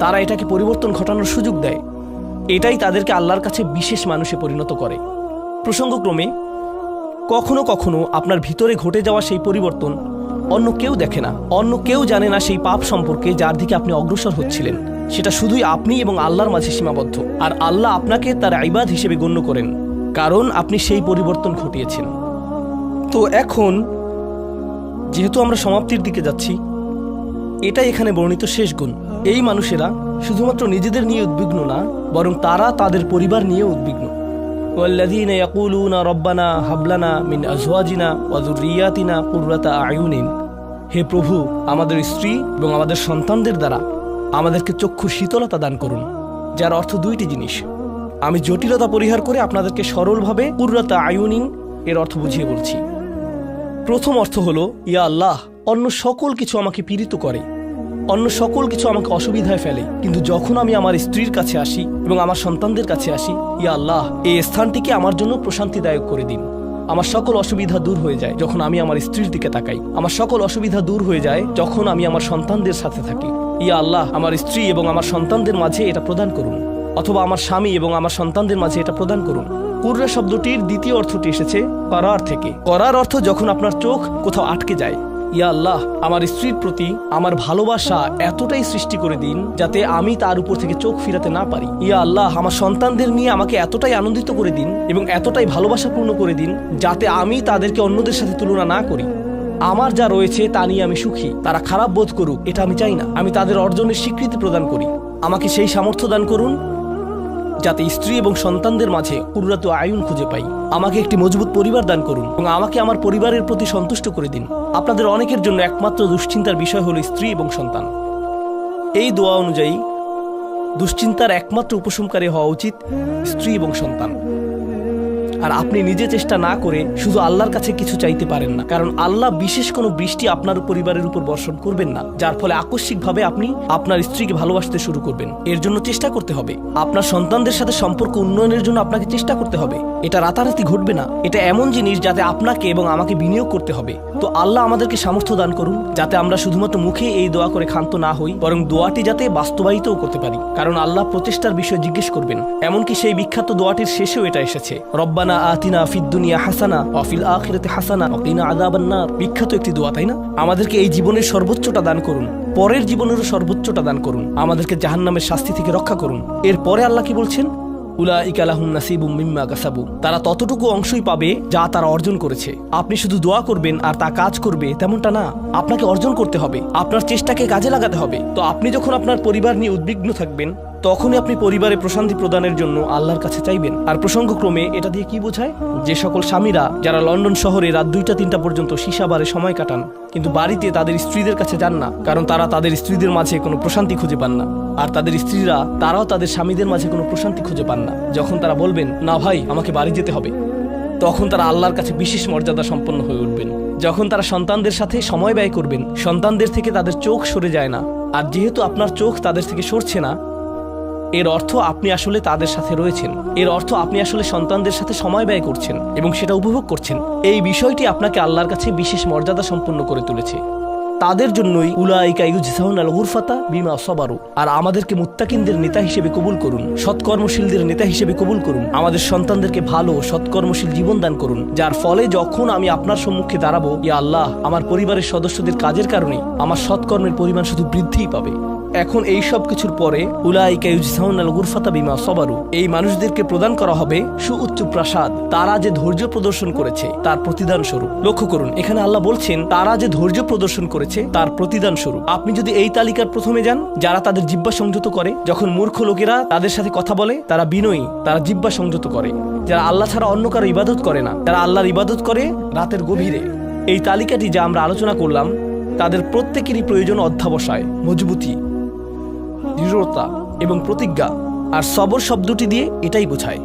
Speaker 1: তারা এটাকে পরিবর্তন ঘটানোর সুযোগ দেয়। এটাই তাদেরকে আল্লাহর কাছে বিশেষ মানুষে পরিণত করে। প্রসঙ্গক্রমে কখনো কখনো আপনার ভিতরে ঘটে যাওয়া সেই পরিবর্তন অন্য কেউ দেখে না, অন্য কেউ জানে না সেই পাপ সম্পর্কে যার দিকে আপনি অগ্রসর হচ্ছিলেন। সেটা শুধুই আপনি এবং আল্লাহর মাঝে সীমাবদ্ধ, আর আল্লাহ আপনাকে তার ইবাদ হিসেবে গণ্য করেন, কারণ আপনি সেই পরিবর্তন ঘটিয়েছেন। তো এখন যেহেতু আমরা সমাপ্তির দিকে যাচ্ছি, এটাই এখানে বর্ণিত শেষ গুণ। এই মানুষেরা শুধুমাত্র নিজেদের নিয়ে উদ্বিগ্ন না, বরং তারা তাদের পরিবার নিয়ে উদ্বিগ্ন। والذين يقولون ربنا هب لنا من أزواجنا وذرياتنا قرة أعين। হে প্রভু, আমাদের স্ত্রী এবং আমাদের সন্তানদের দ্বারা আমাদেরকে চক্ষু শীতলতা দান করুন, যার অর্থ দুইটি জিনিস। আমি জটিলতা পরিহার করে আপনাদেরকে সরলভাবে কুররাতা আয়ুনিন এর অর্থ বুঝিয়ে বলছি। প্রথম অর্থ হলো, ইয়া আল্লাহ, অন্য সকল কিছু আমাকে পীড়িত করে, অন্য সকল কিছু আমাকে অসুবিধায় ফেলে, কিন্তু যখন আমি আমার স্ত্রীর কাছে আসি এবং আমার সন্তানদের কাছে আসি, ইয়া আল্লাহ, এই স্থানটিকে আমার জন্য প্রশান্তিদায়ক করে দিন। আমার সকল অসুবিধা দূর হয়ে যায় যখন আমি আমার স্ত্রীর দিকে তাকাই, আমার সকল অসুবিধা দূর হয়ে যায় যখন আমি আমার সন্তানদের সাথে থাকি। ইয়া আল্লাহ, আমার স্ত্রী এবং আমার সন্তানদের মাঝে এটা প্রদান করুন, অথবা আমার স্বামী এবং আমার সন্তানদের মাঝে এটা প্রদান করুন। কুররা শব্দটির দ্বিতীয় অর্থটি এসেছে করার থেকে। করার অর্থ যখন আপনার চোখ কোথাও আটকে যায়। ইয়া আল্লাহ, আমার স্ত্রীর প্রতি আমার ভালোবাসা এতটাই সৃষ্টি করে দিন যাতে আমি তার উপর থেকে চোখ ফিরাতে না পারি। ইয়া আল্লাহ, আমার সন্তানদের নিয়ে আমাকে এতটাই আনন্দিত করে দিন এবং এতটাই ভালোবাসাপূর্ণ করে দিন যাতে আমি তাদেরকে অন্যদের সাথে তুলনা না করি। আমার যা রয়েছে তা নিয়ে আমি সুখী, তারা খারাপ বোধ করুক এটা আমি চাই না। আমি তাদের অর্জনের স্বীকৃতি প্রদান করি। আমাকে সেই সামর্থ্য দান করুন যাতে স্ত্রী এবং সন্তানদের মাঝে কুররাতু আয়ুন খুঁজে পাই। আমাকে একটি মজবুত পরিবার দান করুন এবং আমাকে আমার পরিবারের প্রতি সন্তুষ্ট করে দিন। আপনাদের অনেকের জন্য একমাত্র দুশ্চিন্তার বিষয় হলো স্ত্রী এবং সন্তান। এই দোয়া অনুযায়ী দুশ্চিন্তার একমাত্র উপশমকারী হওয়া উচিত স্ত্রী এবং সন্তান। আর আপনি নিজে চেষ্টা না করে শুধু আল্লাহর কাছে কিছু চাইতে পারেন না, কারণ আল্লাহ বিশেষ কোনো বৃষ্টি আপনার পরিবারের উপর বর্ষণ করবেন না, যার ফলে আকস্মিকভাবে আপনি আপনার স্ত্রীকে ভালোবাসতে শুরু করবেন। এর জন্য চেষ্টা করতে হবে। আপনার সন্তানদের সাথে সম্পর্ক উন্নয়নের জন্য আপনাকে চেষ্টা করতে হবে। এটা রাতারাতি ঘটবে না, এটা এমন জিনিস যাতে আপনাকে এবং আমাকে বিনিয়োগ করতে হবে। তো আল্লাহ আমাদেরকে সামর্থ্য দান করুন যাতে আমরা শুধুমাত্র মুখে এই দোয়া করে ক্ষান্ত না হই, বরং দোয়াটি যাতে বাস্তবায়িতও করতে পারি, কারণ আল্লাহ প্রচেষ্টার বিষয়ে জিজ্ঞেস করবেন। এমনকি সেই বিখ্যাত দোয়াটির শেষেও এটা এসেছে, রব্বানা আতিনা ফিদ দুনিয়া হাসানা ওয়া ফিল আখিরাতি হাসানা ওয়া কিনা আযাবান নার। বিখ্যাত একটি দোয়া, তাই না? আমাদেরকে এই জীবনের সর্বোচ্চটা দান করুন, পরের জীবনেরও সর্বোচ্চটা দান করুন, আমাদেরকে জাহান্নামের শাস্তি থেকে রক্ষা করুন। এরপরে আল্লাহ কি বলছেন? উলাইকা লাহুম নাসিবুম মিম্মা কাসাবু। তারা ততটুকু অংশই পাবে যা তারা অর্জন করেছে। আপনি শুধু দোয়া করবেন আর তা কাজ করবে তেমনটা না, আপনাকে অর্জন করতে হবে, আপনার চেষ্টাকে কাজে লাগাতে হবে। তো আপনি যখন আপনার পরিবার নিয়ে উদ্বিগ্ন থাকবেন, তখনই আপনি পরিবারে প্রশান্তি প্রদানের জন্য আল্লাহর কাছে চাইবেন। আর প্রসঙ্গক্রমে এটা দিয়ে কি বোঝায়? যে সকল স্বামীরা যারা লন্ডন শহরে রাত 2টা-3টা পর্যন্ত সীসা বারে সময় কাটান, কিন্তু বাড়িতে তাদের স্ত্রীদের কাছে যান না, কারণ তারা তাদের স্ত্রীদের মাঝে কোনো প্রশান্তি খুঁজে পান না, আর তাদের স্ত্রীরা তারাও তাদের স্বামীদের মাঝে কোনো প্রশান্তি খুঁজে পান না। যখন তারা বলবেন, না ভাই আমাকে বাড়ি যেতে হবে, তখন তারা আল্লাহর কাছে বিশেষ মর্যাদা সম্পন্ন হয়ে উঠবেন। যখন তারা সন্তানদের সাথে সময় ব্যয় করবেন, সন্তানদের থেকে তাদের চোখ সরে যায় না, আর যেহেতু আপনার চোখ তাদের থেকে সরছে না, এর অর্থ আপনি আসলে তাদের সাথে রয়েছেন, এর অর্থ আপনি আসলে সন্তানদের সাথে সময় ব্যয় করছেন এবং সেটা উপভোগ করছেন। এই বিষয়টি আপনাকে আল্লাহর কাছে বিশেষ মর্যাদা সম্পন্ন করে তুলেছে। তাদের জন্যই উলাইকা ইউজজাউনাল গুরফাতা বিমা সাবারু। আর আমাদেরকে মুত্তাকিনদের নেতা হিসেবে কবুল করুন, সৎকর্মশীলদের নেতা হিসেবে কবুল করুন। আমাদের সন্তানদেরকে ভালো সৎকর্মশীল জীবন দান করুন, যার ফলে যখন আমি আপনার সম্মুখে দাঁড়াবো, ইয়া আল্লাহ, আমার পরিবারের সদস্যদের কাজের কারণে আমার সৎকর্মের পরিমাণ শুধু বৃদ্ধিই পাবে। এখন এই সব কিছুর পরে উলাইকা ইউজজাউনাল গুরফাতা বিমা সাবারু, এই মানুষদেরকে প্রদান করা হবে সুউচ্চ প্রাসাদ, তারা যে ধৈর্য প্রদর্শন করেছে তার প্রতিদান স্বরূপ। লক্ষ্য করুন, এখানে আল্লাহ বলছেন তারা যে ধৈর্য প্রদর্শন করেছে তার প্রতিদান স্বরূপ। আপনি যদি এই তালিকার প্রথমে যান, যারা তাদের জিহ্বা সংযত করে, যখন মূর্খ লোকেরা তাদের সাথে কথা বলে তারা বিনয়ী, তারা জিহ্বা সংযত করে, যারা আল্লাহ ছাড়া অন্য কারো ইবাদত করে না, যারা আল্লাহর ইবাদত করে রাতের গভীরে। এই তালিকাটি যা আমরা আলোচনা করলাম, তাদের প্রত্যেকেরই প্রয়োজন অধ্যাবসায়, মজবুতি, দৃঢ়তা এবং প্রতিজ্ঞা। আর সবর শব্দটি দিয়ে এটাই বোঝায়।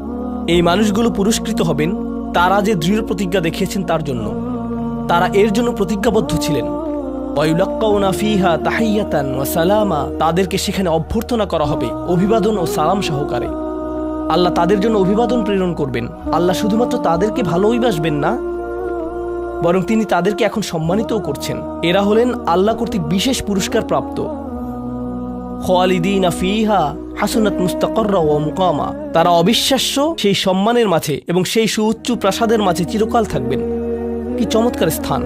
Speaker 1: এই মানুষগুলো পুরস্কৃত হবেন তারা যে দৃঢ় প্রতিজ্ঞা দেখিয়েছেন তার জন্য। তারা এর জন্য প্রতিজ্ঞাবদ্ধ ছিলেন। ওয়ায়ুলাক্কাউনা ফিহা তাহিয়াতান ওয়া সালামা, তাদেরকে সেখানে অভ্যর্থনা করা হবে অভিবাদন ও সালাম সহকারে। আল্লাহ তাদের জন্য অভিবাদন প্রেরণ করবেন। আল্লাহ শুধুমাত্র তাদেরকে ভালোবাসবেন না, বরং তিনি তাদেরকে এখন সম্মানিতও করছেন। এরা হলেন আল্লাহ কর্তৃক বিশেষ পুরস্কার প্রাপ্ত। খালিদিনা ফিহা হাসুনাত মুস্তাকাররা ওয়া মুকামা। তারা অবিশ্বাস্য সেই সম্মানের মাঝে এবং সেই সুউচ্চ প্রাসাদের মাঝে চিরকাল থাকবেন। কি চমৎকার স্থান,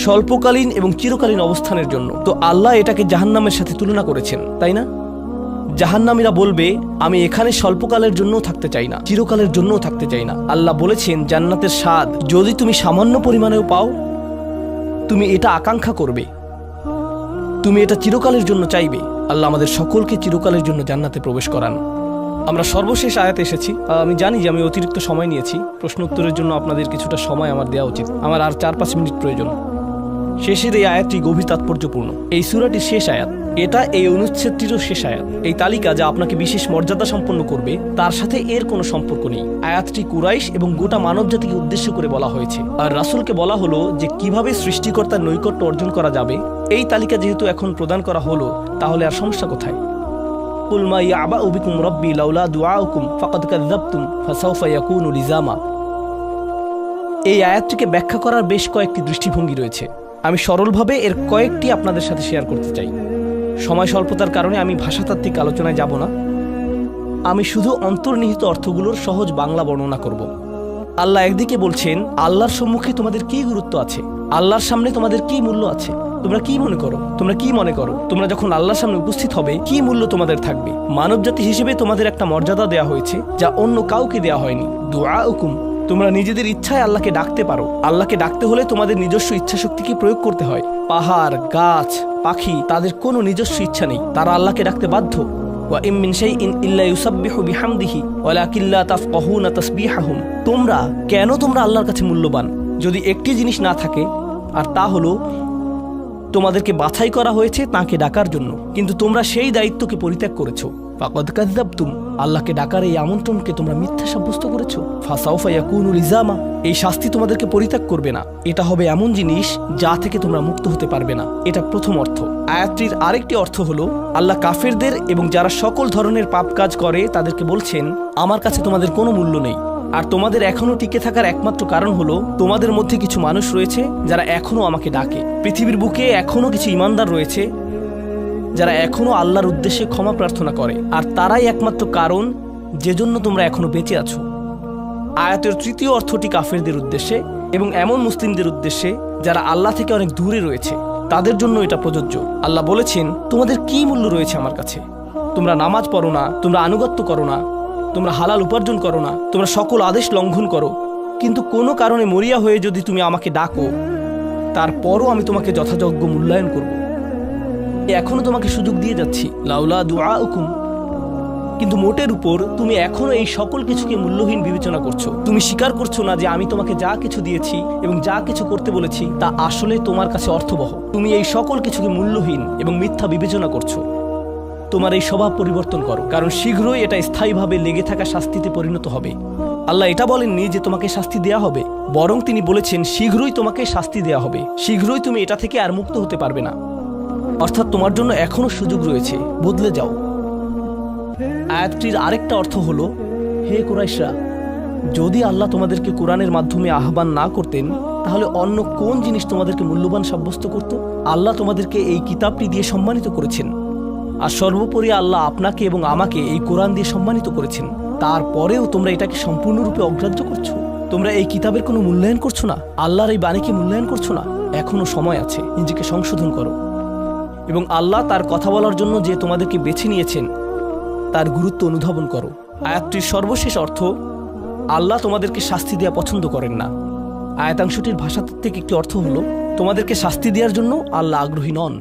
Speaker 1: স্বল্পকালীন এবং চিরকালীন অবস্থানের জন্য। তো আল্লাহ এটাকে জাহান্নামের সাথে তুলনা করেছেন, তাই না? জাহান্নামীরা বলবে, আমি এখানে স্বল্পকালের জন্যও থাকতে চাই না, চিরকালের জন্যও থাকতে চাই না। আল্লাহ বলেছেন, জান্নাতের স্বাদ যদি তুমি সামান্য পরিমাণেও পাও, তুমি এটা আকাঙ্ক্ষা করবে, তুমি এটা চিরকালের জন্য চাইবে। আল্লাহ আমাদের সকলকে চিরকালের জন্য জান্নাতে প্রবেশ করান। আমরা সর্বশেষ আয়াতে এসেছি। আমি জানি যে আমি অতিরিক্ত সময় নিয়েছি, প্রশ্ন উত্তরের জন্য আপনাদের কিছুটা সময় আমার দেওয়া উচিত। আমার আর 4-5 মিনিট প্রয়োজন। শেষের এই আয়াতটি গভীর তাৎপর্যপূর্ণ। এই সূরাটির শেষ আয়াত, এটা এই অনুচ্ছেদটিরও শেষ আয়াত। এই তালিকা যা আপনাকে বিশেষ মর্যাদা সম্পন্ন করবে, তার সাথে এর কোনো সম্পর্ক নেই। আয়াতটি কুরাইশ এবং গোটা মানব জাতিকে উদ্দেশ্য করে বলা হয়েছে, আর রাসূলকে বলা হলো যে কিভাবে সৃষ্টিকর্তার নৈকট্য অর্জন করা যাবে। এই তালিকা যেহেতু এখন প্রদান করা হলো, তাহলে আর সমস্যা কোথায়? কুল মা ইয়াবাউ বিকুম রাব্বি লাউলা দুআউকুম ফাকাদ কাযাবতুম ফাসাউফা ইয়াকুনু লিজামা। এই আয়াতটিকে ব্যাখ্যা করার বেশ কয়েকটি দৃষ্টিভঙ্গি রয়েছে। আমি সরলভাবে এর কয়েকটি আপনাদের সাথে শেয়ার করতে চাই। সময় স্বল্পতার কারণে আমি ভাষাতাত্ত্বিক আলোচনায় যাব না। আমি শুধু অন্তর্নিহিত অর্থগুলোর সহজ বাংলা বর্ণনা করব। আল্লাহ একদিকে বলছেন, আল্লাহর সম্মুখে তোমাদের কি গুরুত্ব আছে, আল্লাহর সামনে তোমাদের কি মূল্য আছে, তোমরা কি মনে করো, তোমরা যখন আল্লাহর সামনে উপস্থিত হবে কি মূল্য তোমাদের থাকবে। মানবজাতি হিসেবে তোমাদের একটা মর্যাদা দেয়া হয়েছে যা অন্য কাউকে দেয়া হয়নি। দুআউকুম, তোমরা নিজেদের ইচ্ছায় আল্লাহকে ডাকতে পারো। আল্লাহকে ডাকতে হলে তোমাদের নিজস্ব ইচ্ছা শক্তিকে প্রয়োগ করতে হয়। পাহাড়, গাছ, পাখি, তাদের কোনো নিজস্ব ইচ্ছা নেই, তারা আল্লাহকে ডাকতে বাধ্য। ওয়া ইম মিন শাইইন ইল্লা ইউসাব্বিহু বিহামদিহি ওয়ালাকিন লা তাফকাহুনা তাসবিহাহুম। তোমরা আল্লাহর কাছে মূল্যবান যদি একটি জিনিস না থাকে, আর তা হলো তোমাদেরকে বাছাই করা হয়েছে তাকে ডাকার জন্য, কিন্তু তোমরা সেই দায়িত্বকে পরিত্যাগ করেছো। ফাকাদ কাযাবতুম, আল্লাহকে ডাকার এই আমন্ত্রণকে তোমরা মিথ্যা সাব্যস্ত করেছো। ফাসাউফা ইয়াকুনু লিজামা, এই শাস্তি তোমাদেরকে পরিত্যাগ করবে না। এটা হবে এমন জিনিস যা থেকে তোমরা মুক্ত হতে পারবে না। এটা প্রথম অর্থ। আয়াতটির আরেকটি অর্থ হলো, আল্লাহ কাফেরদের এবং যারা সকল ধরনের পাপ কাজ করে তাদেরকে বলছেন, আমার কাছে তোমাদের কোনো মূল্য নেই। আর তোমাদের এখনো টিকে থাকার একমাত্র কারণ হলো তোমাদের মধ্যে কিছু মানুষ রয়েছে যারা এখনো আমাকে ডাকে। পৃথিবীর বুকে এখনো কিছু ইমানদার রয়েছে যারা এখনো আল্লাহর উদ্দেশ্যে ক্ষমা প্রার্থনা করে, আর তারাই একমাত্র কারণ যে জন্য তোমরা এখনো বেঁচে আছো। আয়াতের তৃতীয় অর্থটি কাফেরদের উদ্দেশ্যে এবং এমন মুসলিমদের উদ্দেশ্যে যারা আল্লাহ থেকে অনেক দূরে রয়েছে, তাদের জন্য এটা প্রযোজ্য। আল্লাহ বলেছেন, তোমাদের কি মূল্য রয়েছে আমার কাছে? তোমরা নামাজ পড়ো না, তোমরা আনুগত্য করো না, তোমরা হালাল উপার্জন করো না, তোমরা সকল আদেশ লঙ্ঘন করো, কিন্তু কোনো কারণে মরিয়া হয়ে যদি তুমি আমাকে ডাকো, তারপরও আমি তোমাকে যথাযোগ্য মূল্যায়ন করব। এখনো তোমাকে সুযোগ দিয়ে যাচ্ছি, লাউলা দুআউকুম, কিন্তু মোটের উপর তুমি এখনো এই সকল কিছুকে মূল্যহীন বিবেচনা করছো। তুমি স্বীকার করছো না যে আমি তোমাকে যা কিছু দিয়েছি এবং যা কিছু করতে বলেছি তা আসলে তোমার কাছে অর্থবহ। তুমি এই সকল কিছুকে মূল্যহীন এবং মিথ্যা বিবেচনা করছো। তোমার এই স্বভাব পরিবর্তন করো, কারণ শীঘ্রই এটা স্থায়ীভাবে লেগে থাকা শাস্তিতে পরিণত হবে। আল্লাহ এটা বলেননি যে তোমাকে শাস্তি দেয়া হবে, বরং তিনি বলেছেন শীঘ্রই তোমাকে শাস্তি দেয়া হবে, শীঘ্রই তুমি এটা থেকে আর মুক্ত হতে পারবে না। অর্থাৎ তোমার জন্য এখনো সুযোগ রয়েছে, বদলে যাও। আয়াতটির আরেকটা অর্থ হলো, হে কুরাইশরা, যদি আল্লাহ তোমাদেরকে কোরআনের মাধ্যমে আহ্বান না করতেন, তাহলে অন্য কোন জিনিস তোমাদেরকে মূল্যবান সাব্যস্ত করত? আল্লাহ তোমাদেরকে এই কিতাবটি দিয়ে সম্মানিত করেছেন, আর সর্বোপরি আল্লাহ আপনাকে এবং আমাকে এই কোরআন দিয়ে সম্মানিত করেছেন। তারপরেও তোমরা এটাকে সম্পূর্ণরূপে অগ্রাহ্য করছো। তোমরা এই কিতাবের কোনো মূল্যায়ন করছো না, আল্লাহর এই বাণীকে মূল্যায়ন করছো না। এখনো সময় আছে, নিজেকে সংশোধন করো এবং আল্লাহ তার কথা বলার জন্য যে তোমাদেরকে বেছে নিয়েছেন তার গুরুত্ব অনুধাবন করো। আয়াতটির সর্বশেষ অর্থ, আল্লাহ তোমাদেরকে শাস্তি দেওয়া পছন্দ করেন না। আয়াতাংশটির ভাষাতাত্ত্বিক একটি অর্থ হলো, তোমাদেরকে শাস্তি দেওয়ার জন্য আল্লাহ আগ্রহী নন,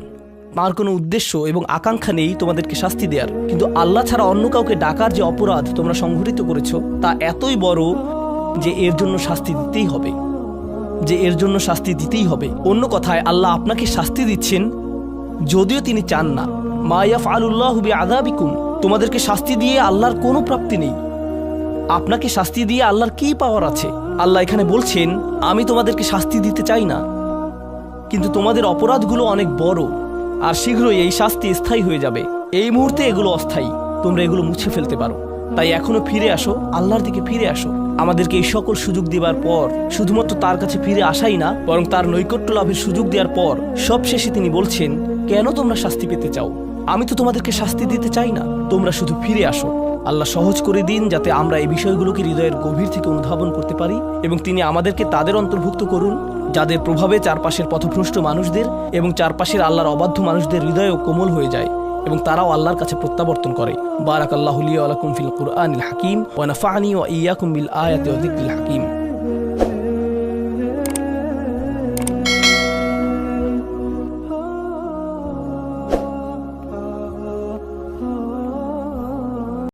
Speaker 1: তার কোনো উদ্দেশ্য এবং আকাঙ্ক্ষা নেই তোমাদেরকে শাস্তি দেওয়ার। কিন্তু আল্লাহ ছাড়া অন্য কাউকে ডাকার যে অপরাধ তোমরা সংঘটিত করেছো তা এতই বড় যে এর জন্য শাস্তি দিতেই হবে। অন্য কথায় আল্লাহ আপনাকে শাস্তি দিচ্ছেন যদিও তিনি চান না। মা ইয়াফআলুল্লাহু বিআযাবিকুম, তোমাদেরকে শাস্তি দিয়ে আল্লাহর কোনো প্রাপ্তি নেই। আপনাকে শাস্তি দিয়ে আল্লাহর কি পাওয়ার আছে? আল্লাহ এখানে বলছেন, আমি তোমাদেরকে শাস্তি দিতে চাই না, কিন্তু তোমাদের অপরাধগুলো অনেক বড়, আর শীঘ্রই এই শাস্তি স্থায়ী হয়ে যাবে। এই মুহূর্তে এগুলো অস্থায়ী, তোমরা এগুলো মুছে ফেলতে পারো। তাই এখনো ফিরে আসো, আল্লাহর দিকে ফিরে আসো। আমাদেরকে এই সকল সুযোগ দেওয়ার পর শুধুমাত্র তার কাছে ফিরে আসাই না, বরং তার নৈকট্য লাভের সুযোগ দেওয়ার পর সবশেষে তিনি বলছেন, কেন তোমরা শাস্তি পেতে চাও? আমি তো তোমাদেরকে শাস্তি দিতে চাই না, তোমরা শুধু ফিরে আসো। আল্লাহ সহজ করে দিন যাতে আমরা এই বিষয়গুলোকে হৃদয়ের গভীর থেকে অনুধাবন করতে পারি, এবং তিনি আমাদেরকে তাদের অন্তর্ভুক্ত করুন যাদের প্রভাবে চারপাশের পথভ্রষ্ট মানুষদের এবং চারপাশের আল্লাহর অবাধ্য মানুষদের হৃদয়ও কোমল হয়ে যায় এবং তারাও আল্লাহর কাছে প্রত্যাবর্তন করে। বারাকাল্লাহু লি ওয়া লাকুম ফিল কুরআনিল হাকিম ওয়া নাফা'নি ওয়া ইয়্যাকুম বিল আয়াতি ওয়া যিকরিল হাকিম।